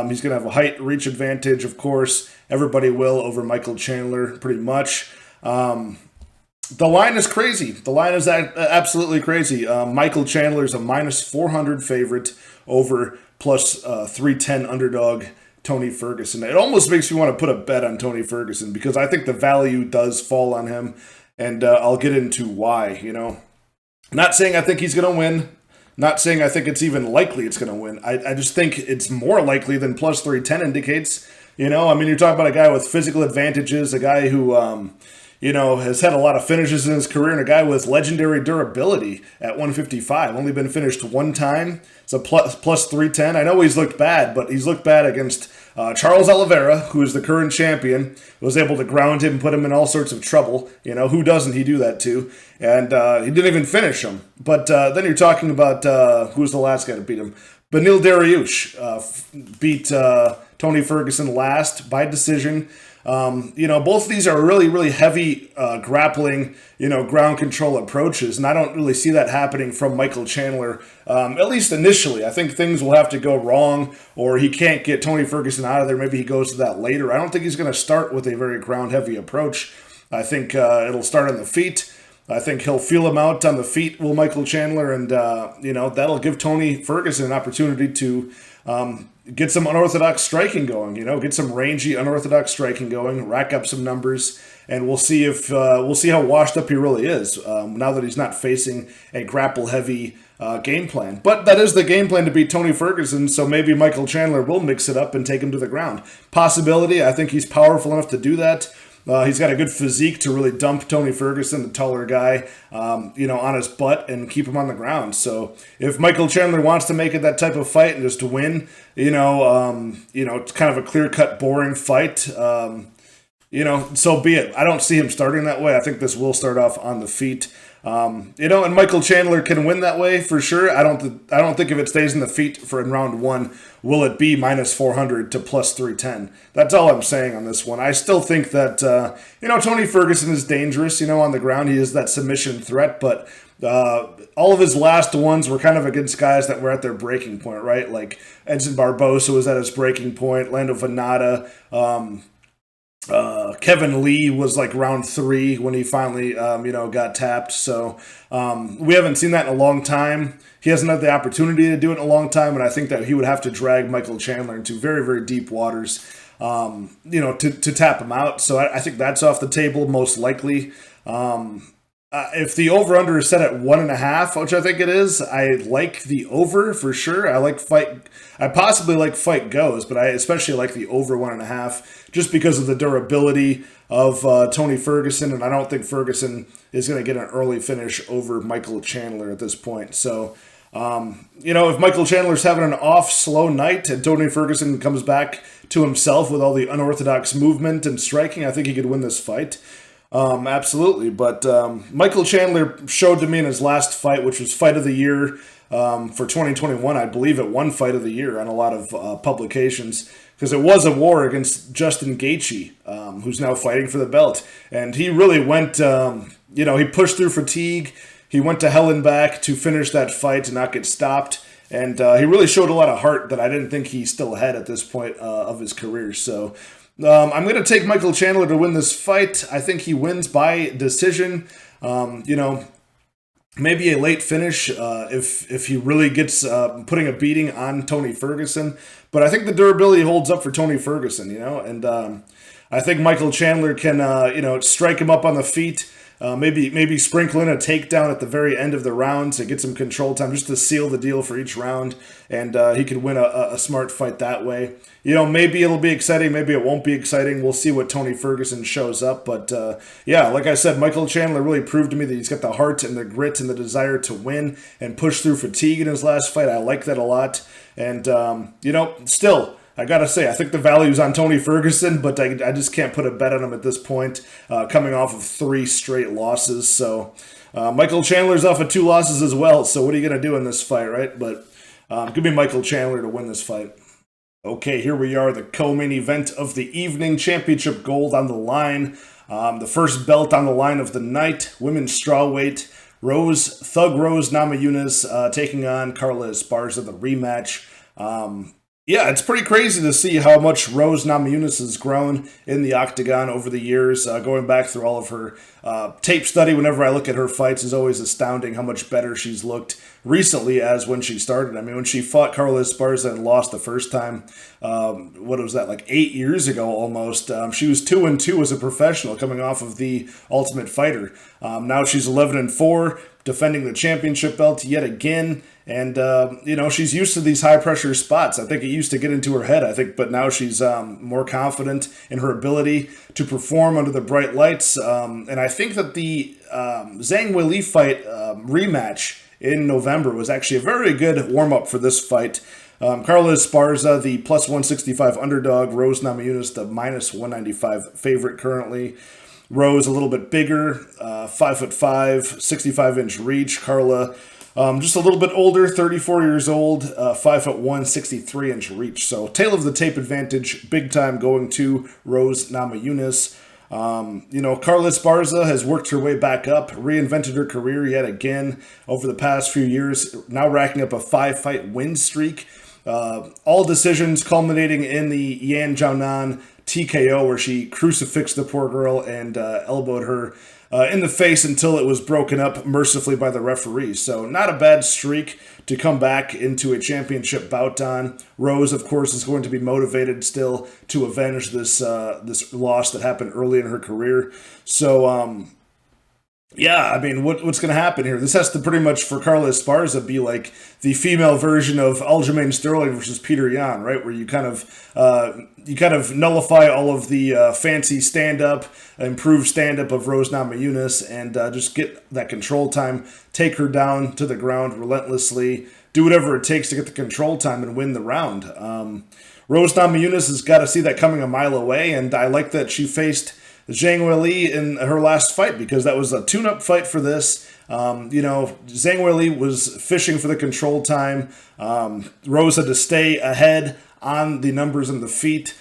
he's going to have a height reach advantage, of course. Everybody will over Michael Chandler, pretty much. The line is crazy. The line is absolutely crazy. Michael Chandler is a minus 400 favorite over plus 310 underdog Tony Ferguson. It almost makes me want to put a bet on Tony Ferguson because I think the value does fall on him, and I'll get into why. Not saying I think he's going to win. Not saying I think it's even likely it's going to win. I just think it's more likely than plus 310 indicates. You're talking about a guy with physical advantages, a guy who, has had a lot of finishes in his career, and a guy with legendary durability at 155. Only been finished one time. It's a plus 310. I know he's looked bad, but he's looked bad against Charles Oliveira, who is the current champion. Was able to ground him, put him in all sorts of trouble. Who doesn't he do that to? And he didn't even finish him. But then you're talking about, who's the last guy to beat him? Beneil Dariush beat Tony Ferguson last by decision. Both of these are really, really heavy grappling, ground control approaches, and I don't really see that happening from Michael Chandler, at least initially. I think things will have to go wrong, or he can't get Tony Ferguson out of there. Maybe he goes to that later. I don't think he's going to start with a very ground-heavy approach. I think it'll start on the feet. I think he'll feel him out on the feet, will Michael Chandler, and, that'll give Tony Ferguson an opportunity to get some unorthodox striking going, get some rangy, unorthodox striking going, rack up some numbers, and we'll see how washed up he really is now that he's not facing a grapple-heavy game plan. But that is the game plan to beat Tony Ferguson, so maybe Michael Chandler will mix it up and take him to the ground. Possibility, I think he's powerful enough to do that. He's got a good physique to really dump Tony Ferguson, the taller guy, on his butt and keep him on the ground. So if Michael Chandler wants to make it that type of fight and just to win, it's kind of a clear-cut, boring fight. So be it. I don't see him starting that way. I think this will start off on the feet. And Michael Chandler can win that way for sure. I don't think if it stays in the feet for in round one, will it be minus 400 to plus 310. That's all I'm saying on this one. I still think that, Tony Ferguson is dangerous, on the ground. He is that submission threat, but all of his last ones were kind of against guys that were at their breaking point, right? Like Edson Barbosa was at his breaking point, Lando Venata, Kevin Lee was like round 3 when he finally, got tapped. So we haven't seen that in a long time. He hasn't had the opportunity to do it in a long time, and I think that he would have to drag Michael Chandler into very, very deep waters, to tap him out. So I think that's off the table most likely. If the over-under is set at 1.5, which I think it is, I like the over for sure. I possibly like fight goes, but I especially like the over 1.5 just because of the durability of Tony Ferguson, and I don't think Ferguson is going to get an early finish over Michael Chandler at this point. So, if Michael Chandler's having an off, slow night and Tony Ferguson comes back to himself with all the unorthodox movement and striking, I think he could win this fight. Absolutely. But Michael Chandler showed to me in his last fight, which was Fight of the Year for 2021. I believe it won Fight of the Year on a lot of publications because it was a war against Justin Gaethje, who's now fighting for the belt. And he really went, he pushed through fatigue. He went to hell and back to finish that fight and not get stopped. And he really showed a lot of heart that I didn't think he still had at this point of his career. So I'm going to take Michael Chandler to win this fight. I think he wins by decision. Maybe a late finish if he really gets putting a beating on Tony Ferguson. But I think the durability holds up for Tony Ferguson, and I think Michael Chandler can, strike him up on the feet. Maybe sprinkle in a takedown at the very end of the round to get some control time just to seal the deal for each round, and he could win a smart fight that way. Maybe it'll be exciting, maybe it won't be exciting. We'll see what Tony Ferguson shows up, but like I said, Michael Chandler really proved to me that he's got the heart and the grit and the desire to win and push through fatigue in his last fight. I like that a lot, and still, I gotta say, I think the value's on Tony Ferguson, but I just can't put a bet on him at this point, coming off of 3 straight losses. So Michael Chandler's off of 2 losses as well, so what are you gonna do in this fight, right? But give me Michael Chandler to win this fight. Okay, here we are, the co-main event of the evening, championship gold on the line. The first belt on the line of the night, women's strawweight, Thug Rose Namajunas taking on Carla Esparza, the rematch. It's pretty crazy to see how much Rose Namajunas has grown in the octagon over the years. Going back through all of her tape study, whenever I look at her fights, is always astounding how much better she's looked recently as when she started. I mean, when she fought Carla Esparza and lost the first time, what was that, like 8 years ago almost? She was 2-2 as a professional coming off of the Ultimate Fighter. Now she's 11-4, defending the championship belt yet again. And, she's used to these high-pressure spots. I think it used to get into her head, but now she's more confident in her ability to perform under the bright lights. And I think that the Zhang Weili fight rematch in November was actually a very good warm-up for this fight. Carla Esparza, the plus 165 underdog. Rose Namajunas, the minus 195 favorite currently. Rose a little bit bigger, 5'5", 65-inch reach. Carla just a little bit older, 34 years old, 5'1", 63-inch reach. So tail of the tape advantage, big time going to Rose Namajunas. Carla Esparza has worked her way back up, reinvented her career yet again over the past few years, now racking up a 5-fight win streak. All decisions culminating in the Yan Jiaonan TKO, where she crucifixed the poor girl and elbowed her in the face until it was broken up mercifully by the referee. So not a bad streak to come back into a championship bout on. Rose, of course, is going to be motivated still to avenge this loss that happened early in her career. So Yeah, I mean, what's going to happen here? This has to pretty much, for Carla Esparza, be like the female version of Aljamain Sterling versus Peter Yan, right? Where you kind of nullify all of the fancy stand up, improve stand up of Rose Namajunas, and just get that control time, take her down to the ground relentlessly, do whatever it takes to get the control time and win the round. Rose Namajunas has got to see that coming a mile away, and I like that she faced Zhang Weili in her last fight because that was a tune-up fight for this. Zhang Weili was fishing for the control time. Rose had to stay ahead on the numbers and the feet,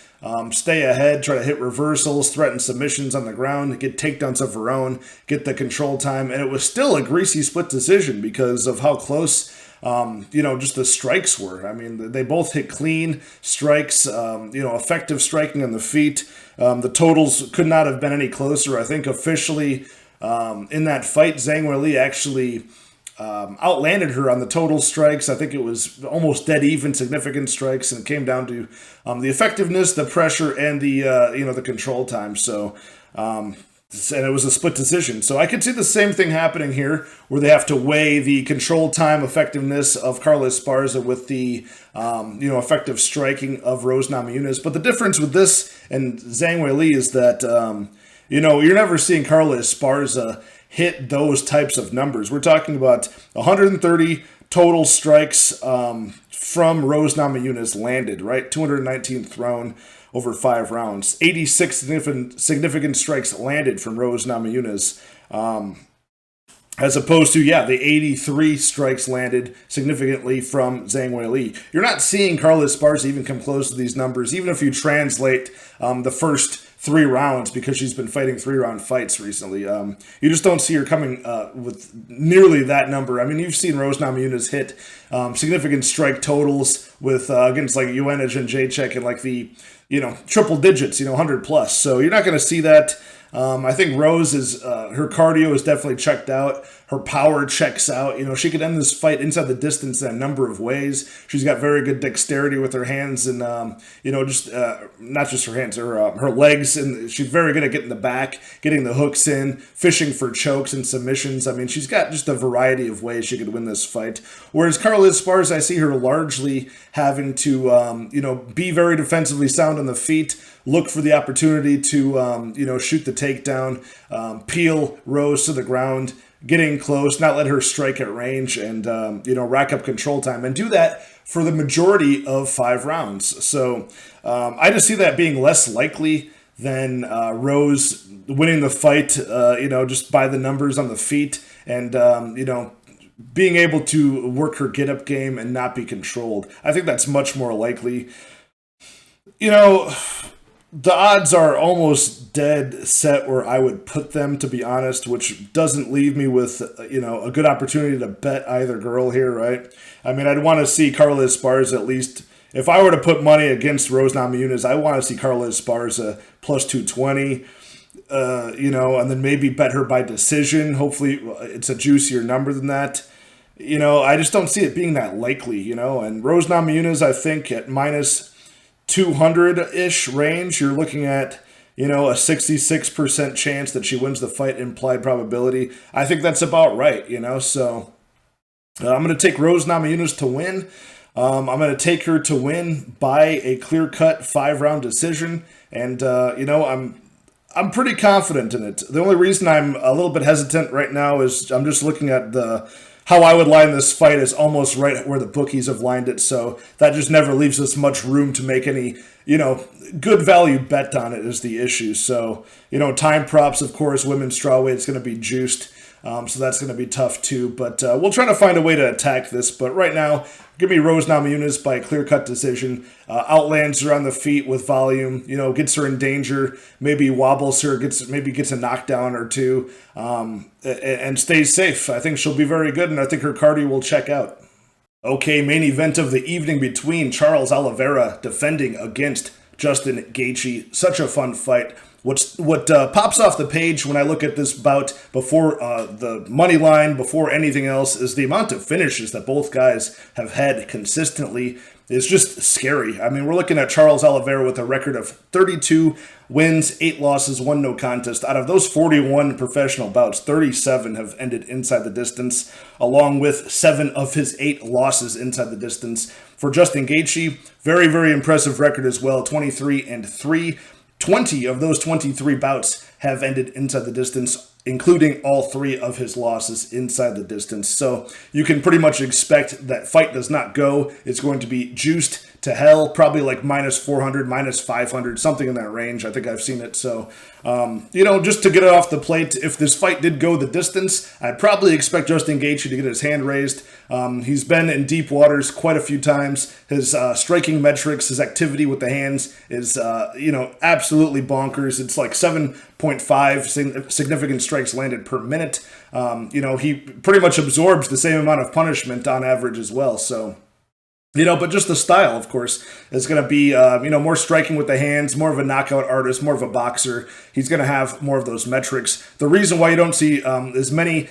stay ahead, try to hit reversals, threaten submissions on the ground, get takedowns of her own, get the control time, and it was still a greasy split decision because of how close just the strikes were. I mean, they both hit clean strikes, effective striking on the feet. The totals could not have been any closer. I think officially in that fight, Zhang Weili actually outlanded her on the total strikes. I think it was almost dead even, significant strikes, and it came down to the effectiveness, the pressure, and the control time. So. And it was a split decision. So I could see the same thing happening here, where they have to weigh the control time effectiveness of Carla Esparza with the effective striking of Rose Namajunas. But the difference with this and Zhang Weili is that you're never seeing Carla Esparza hit those types of numbers. We're talking about 130 total strikes from Rose Namajunas landed, right? 219 thrown over 5 rounds. 86 significant strikes landed from Rose Namajunas, as opposed to, the 83 strikes landed significantly from Zhang Weili. You're not seeing Carla Esparza even come close to these numbers, even if you translate the first 3 rounds, because she's been fighting 3-round fights recently. You just don't see her coming with nearly that number. I mean, you've seen Rose Namajunas hit significant strike totals with against like Joanna and Jacek and like the triple digits, 100 plus. So you're not going to see that. I think Rose is her cardio is definitely checked out. Her power checks out. She could end this fight inside the distance in a number of ways. She's got very good dexterity with her hands and not just her hands, her legs, and she's very good at getting the back, getting the hooks in, fishing for chokes and submissions. I mean, she's got just a variety of ways she could win this fight. Whereas Carla Esparza, I see her largely having to be very defensively sound on the feet, look for the opportunity to shoot the takedown, peel Rose to the ground, getting close, not let her strike at range, and rack up control time, and do that for the majority of 5 rounds. So I just see that being less likely than Rose winning the fight, just by the numbers on the feet, and being able to work her get-up game and not be controlled. I think that's much more likely. The odds are almost dead set where I would put them, to be honest, which doesn't leave me with, a good opportunity to bet either girl here, right? I mean, I'd want to see Carla Esparza at least. If I were to put money against Rose Namajunas, I want to see Carla Esparza plus 220, and then maybe bet her by decision. Hopefully it's a juicier number than that. I just don't see it being that likely, and Rose Namajunas, I think, at minus 200-ish range, you're looking at, a 66% chance that she wins the fight, implied probability. I think that's about right, so I'm going to take Rose Namajunas to win. I'm going to take her to win by a clear-cut 5-round decision, and, I'm pretty confident in it. The only reason I'm a little bit hesitant right now is I'm just looking at how I would line this fight is almost right where the bookies have lined it, so that just never leaves us much room to make any, good value bet on it is the issue. So, time props, of course, women's strawweight is going to be juiced, so that's going to be tough too, but we'll try to find a way to attack this, but right now, give me Rose Namajunas by a clear-cut decision, outlands her on the feet with volume, gets her in danger, maybe wobbles her, gets a knockdown or two, and stays safe. I think she'll be very good, and I think her cardio will check out. Okay, main event of the evening between Charles Oliveira defending against Justin Gaethje. Such a fun fight. What pops off the page when I look at this bout before the money line, before anything else, is the amount of finishes that both guys have had consistently is just scary. I mean, we're looking at Charles Oliveira with a record of 32 wins, 8 losses, 1 no contest. Out of those 41 professional bouts, 37 have ended inside the distance, along with 7 of his 8 losses inside the distance. For Justin Gaethje, very, very impressive record as well, 23-3. 20 of those 23 bouts have ended inside the distance, including all 3 of his losses inside the distance. So you can pretty much expect that fight does not go. It's going to be juiced to hell, probably like minus 400, minus 500, something in that range. I think I've seen it. So, just to get it off the plate, if this fight did go the distance, I'd probably expect Justin Gaethje to get his hand raised. He's been in deep waters quite a few times. His striking metrics, his activity with the hands is, absolutely bonkers. It's like 7.5 significant strikes landed per minute. He pretty much absorbs the same amount of punishment on average as well. So, but just the style, of course, is going to be, more striking with the hands, more of a knockout artist, more of a boxer. He's going to have more of those metrics. The reason why you don't see as many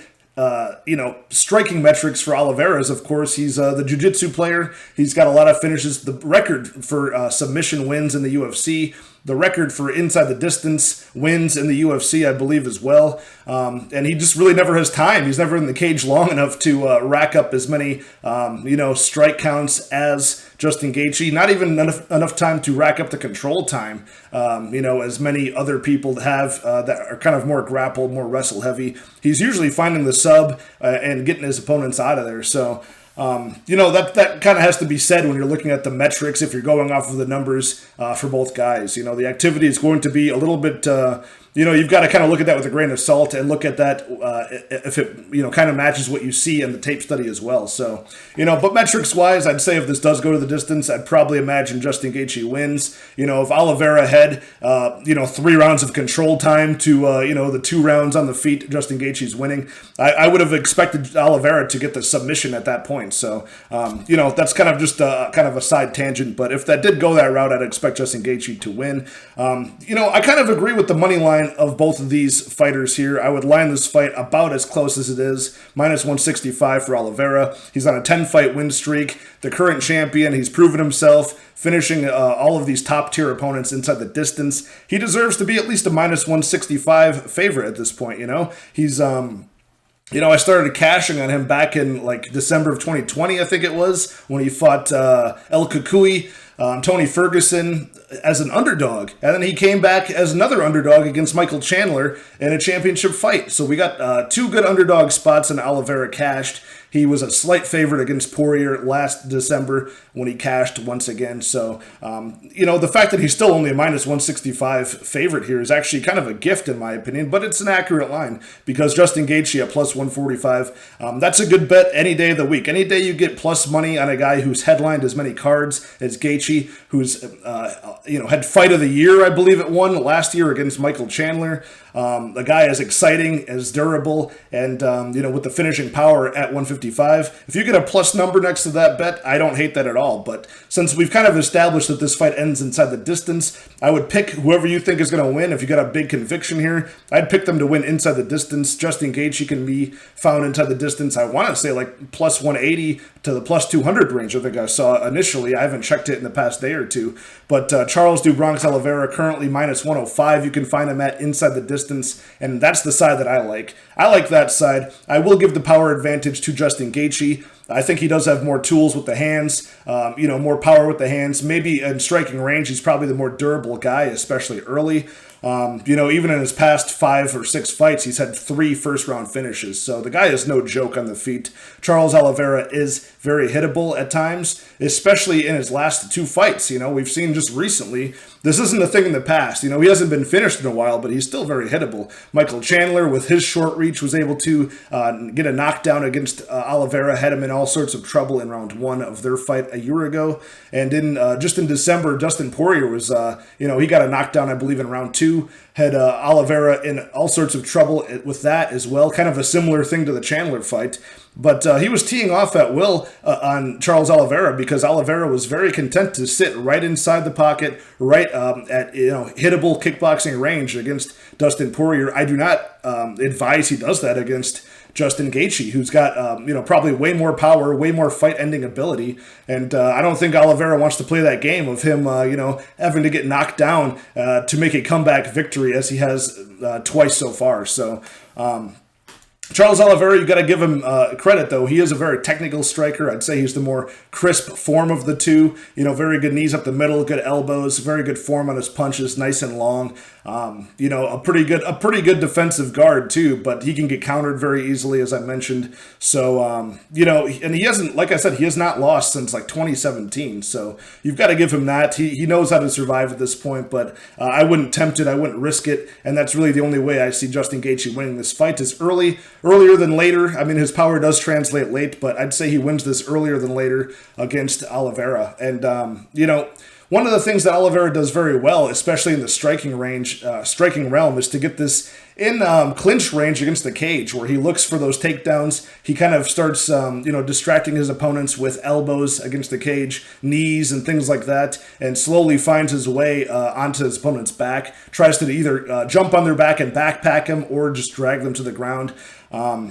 striking metrics for Oliveira is, of course, he's the jiu-jitsu player. He's got a lot of finishes. The record for submission wins in the UFC, the record for inside the distance wins in the UFC, I believe, as well. And he just really never has time. He's never in the cage long enough to rack up as many, strike counts as Justin Gaethje. Not even enough time to rack up the control time, as many other people have that are kind of more grapple, more wrestle heavy. He's usually finding the sub and getting his opponents out of there. So, that kind of has to be said when you're looking at the metrics, if you're going off of the numbers for both guys. The activity is going to be a little bit, you've got to kind of look at that with a grain of salt and look at that if it, kind of matches what you see in the tape study as well. So, but metrics-wise, I'd say if this does go to the distance, I'd probably imagine Justin Gaethje wins. If Oliveira had, 3 rounds of control time to, the 2 rounds on the feet, Justin Gaethje's winning. I would have expected Oliveira to get the submission at that point. So, that's kind of just kind of a side tangent. But if that did go that route, I'd expect Justin Gaethje to win. I kind of agree with the money line of both of these fighters here. I would line this fight about as close as it is. Minus 165 for Oliveira. He's on a 10-fight win streak. The current champion. He's proven himself, finishing all of these top-tier opponents inside the distance. He deserves to be at least a minus 165 favorite at this point, He's... I started cashing on him back in like December of 2020, I think it was, when he fought El Kukui, Tony Ferguson as an underdog. And then he came back as another underdog against Michael Chandler in a championship fight. So we got 2 good underdog spots and Oliveira cashed. He was a slight favorite against Poirier last December when he cashed once again. So, the fact that he's still only a minus 165 favorite here is actually kind of a gift in my opinion, but it's an accurate line because Justin Gaethje at plus 145, that's a good bet any day of the week. Any day you get plus money on a guy who's headlined as many cards as Gaethje, who's, had fight of the year, I believe it won last year against Michael Chandler. A guy as exciting, as durable, and, with the finishing power at 155. If you get a plus number next to that bet, I don't hate that at all. But since we've kind of established that this fight ends inside the distance, I would pick whoever you think is going to win. If you got a big conviction here, I'd pick them to win inside the distance. Justin Gaethje can be found inside the distance. I want to say like plus 180 to the plus 200 range, I think I saw initially. I haven't checked it in the past day or two. But Charles do Bronx Oliveira currently minus 105. You can find him at inside the distance, and that's the side that I like. I like that side. I will give the power advantage to Justin Gaethje. I think he does have more tools with the hands, more power with the hands. Maybe in striking range, he's probably the more durable guy, especially early. Even in his past 5 or 6 fights, he's had 3 first-round finishes. So the guy is no joke on the feet. Charles Oliveira is very hittable at times, especially in his last 2 fights. We've seen just recently, this isn't a thing in the past. He hasn't been finished in a while, but he's still very hittable. Michael Chandler, with his short reach, was able to get a knockdown against Oliveira, had him in all sorts of trouble in round 1 of their fight a year ago. And just in December, Dustin Poirier was, he got a knockdown, I believe, in round 2. Had Oliveira in all sorts of trouble with that as well. Kind of a similar thing to the Chandler fight. But he was teeing off at will on Charles Oliveira because Oliveira was very content to sit right inside the pocket, right at hittable kickboxing range against Dustin Poirier. I do not advise he does that against Justin Gaethje, who's got, probably way more power, way more fight-ending ability. And I don't think Oliveira wants to play that game of him, having to get knocked down to make a comeback victory as he has twice so far. So, Charles Oliveira, you got to give him credit, though. He is a very technical striker. I'd say he's the more crisp form of the two. Very good knees up the middle, good elbows, very good form on his punches, nice and long. A pretty good defensive guard too, but he can get countered very easily, as I mentioned. So, and he hasn't, like I said, he has not lost since like 2017. So you've got to give him that. He knows how to survive at this point, but I wouldn't tempt it. I wouldn't risk it. And that's really the only way I see Justin Gaethje winning this fight is earlier than later. I mean, his power does translate late, but I'd say he wins this earlier than later against Oliveira. And, one of the things that Oliveira does very well, especially in the striking realm, is to get this in clinch range against the cage, where he looks for those takedowns. He kind of starts, distracting his opponents with elbows against the cage, knees, and things like that, and slowly finds his way onto his opponent's back. Tries to either jump on their back and backpack him, or just drag them to the ground.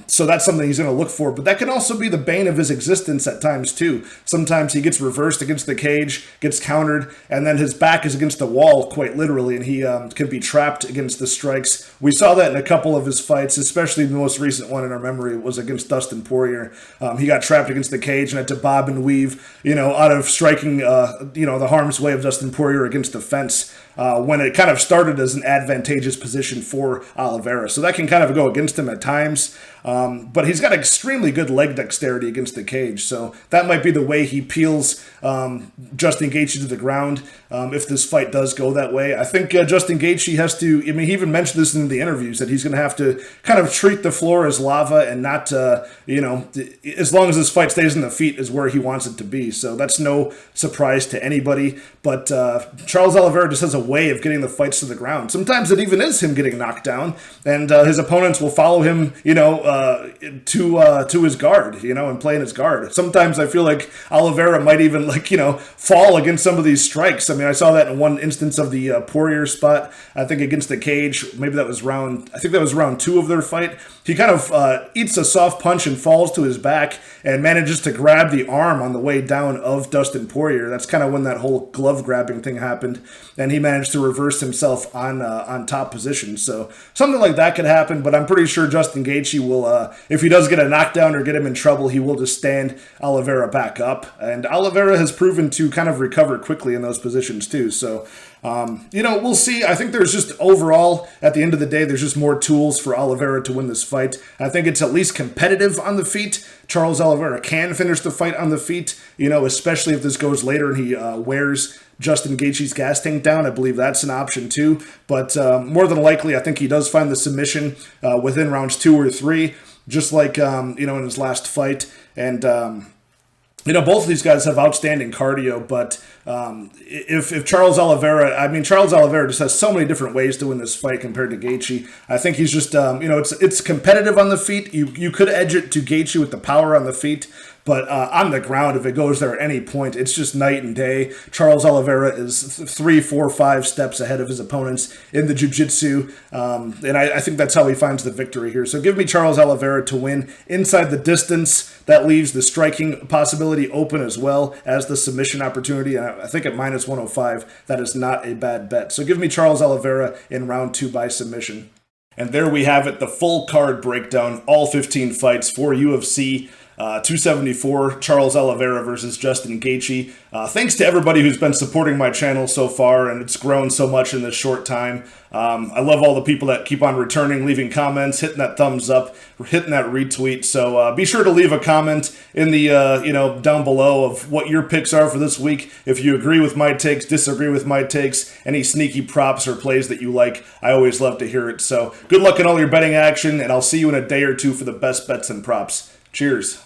So that's something he's going to look for, but that can also be the bane of his existence at times too. Sometimes he gets reversed against the cage, gets countered, and then his back is against the wall, quite literally, and he can be trapped against the strikes. We saw that in a couple of his fights, especially the most recent one in our memory was against Dustin Poirier. He got trapped against the cage and had to bob and weave, out of striking, the harm's way of Dustin Poirier against the fence. When it kind of started as an advantageous position for Oliveira. So that can kind of go against him at times. But he's got extremely good leg dexterity against the cage. So that might be the way he peels Justin Gaethje to the ground if this fight does go that way. I think Justin Gaethje has to, he even mentioned this in the interviews, that he's going to have to kind of treat the floor as lava and not, as long as this fight stays in the feet is where he wants it to be. So that's no surprise to anybody. But Charles Oliveira just has a way of getting the fights to the ground. Sometimes it even is him getting knocked down, and his opponents will follow him, to his guard, and play in his guard. Sometimes I feel like Oliveira might even fall against some of these strikes. I mean, I saw that in one instance of the Poirier spot, I think against the cage. Maybe that was round 2 of their fight. He kind of eats a soft punch and falls to his back and manages to grab the arm on the way down of Dustin Poirier. That's kind of when that whole glove grabbing thing happened, and he managed to reverse himself on top position. So something like that could happen, but I'm pretty sure Justin Gaethje will, if he does get a knockdown or get him in trouble, he will just stand Oliveira back up. And Oliveira has proven to kind of recover quickly in those positions too. So, we'll see. I think there's just overall, at the end of the day, there's just more tools for Oliveira to win this fight. I think it's at least competitive on the feet. Charles Oliveira can finish the fight on the feet, especially if this goes later and he wears Justin Gaethje's gas tank down. I believe that's an option too. But more than likely, I think he does find the submission within rounds 2 or 3, just like, in his last fight. And, both of these guys have outstanding cardio, but if Charles Oliveira, Charles Oliveira just has so many different ways to win this fight compared to Gaethje. I think he's just, it's competitive on the feet. You could edge it to Gaethje with the power on the feet, but on the ground, if it goes there at any point, it's just night and day. Charles Oliveira is 3, 4, 5 steps ahead of his opponents in the jiu-jitsu, and I think that's how he finds the victory here. So give me Charles Oliveira to win inside the distance. That leaves the striking possibility open as well as the submission opportunity. I think at -105, that is not a bad bet. So give me Charles Oliveira in round 2 by submission. And there we have it, the full card breakdown, all 15 fights for UFC 274, Charles Oliveira versus Justin Gaethje. Thanks to everybody who's been supporting my channel so far, and it's grown so much in this short time. I love all the people that keep on returning, leaving comments, hitting that thumbs up, hitting that retweet. So be sure to leave a comment in the down below of what your picks are for this week. If you agree with my takes, disagree with my takes, any sneaky props or plays that you like, I always love to hear it. So good luck in all your betting action, and I'll see you in a day or two for the best bets and props. Cheers.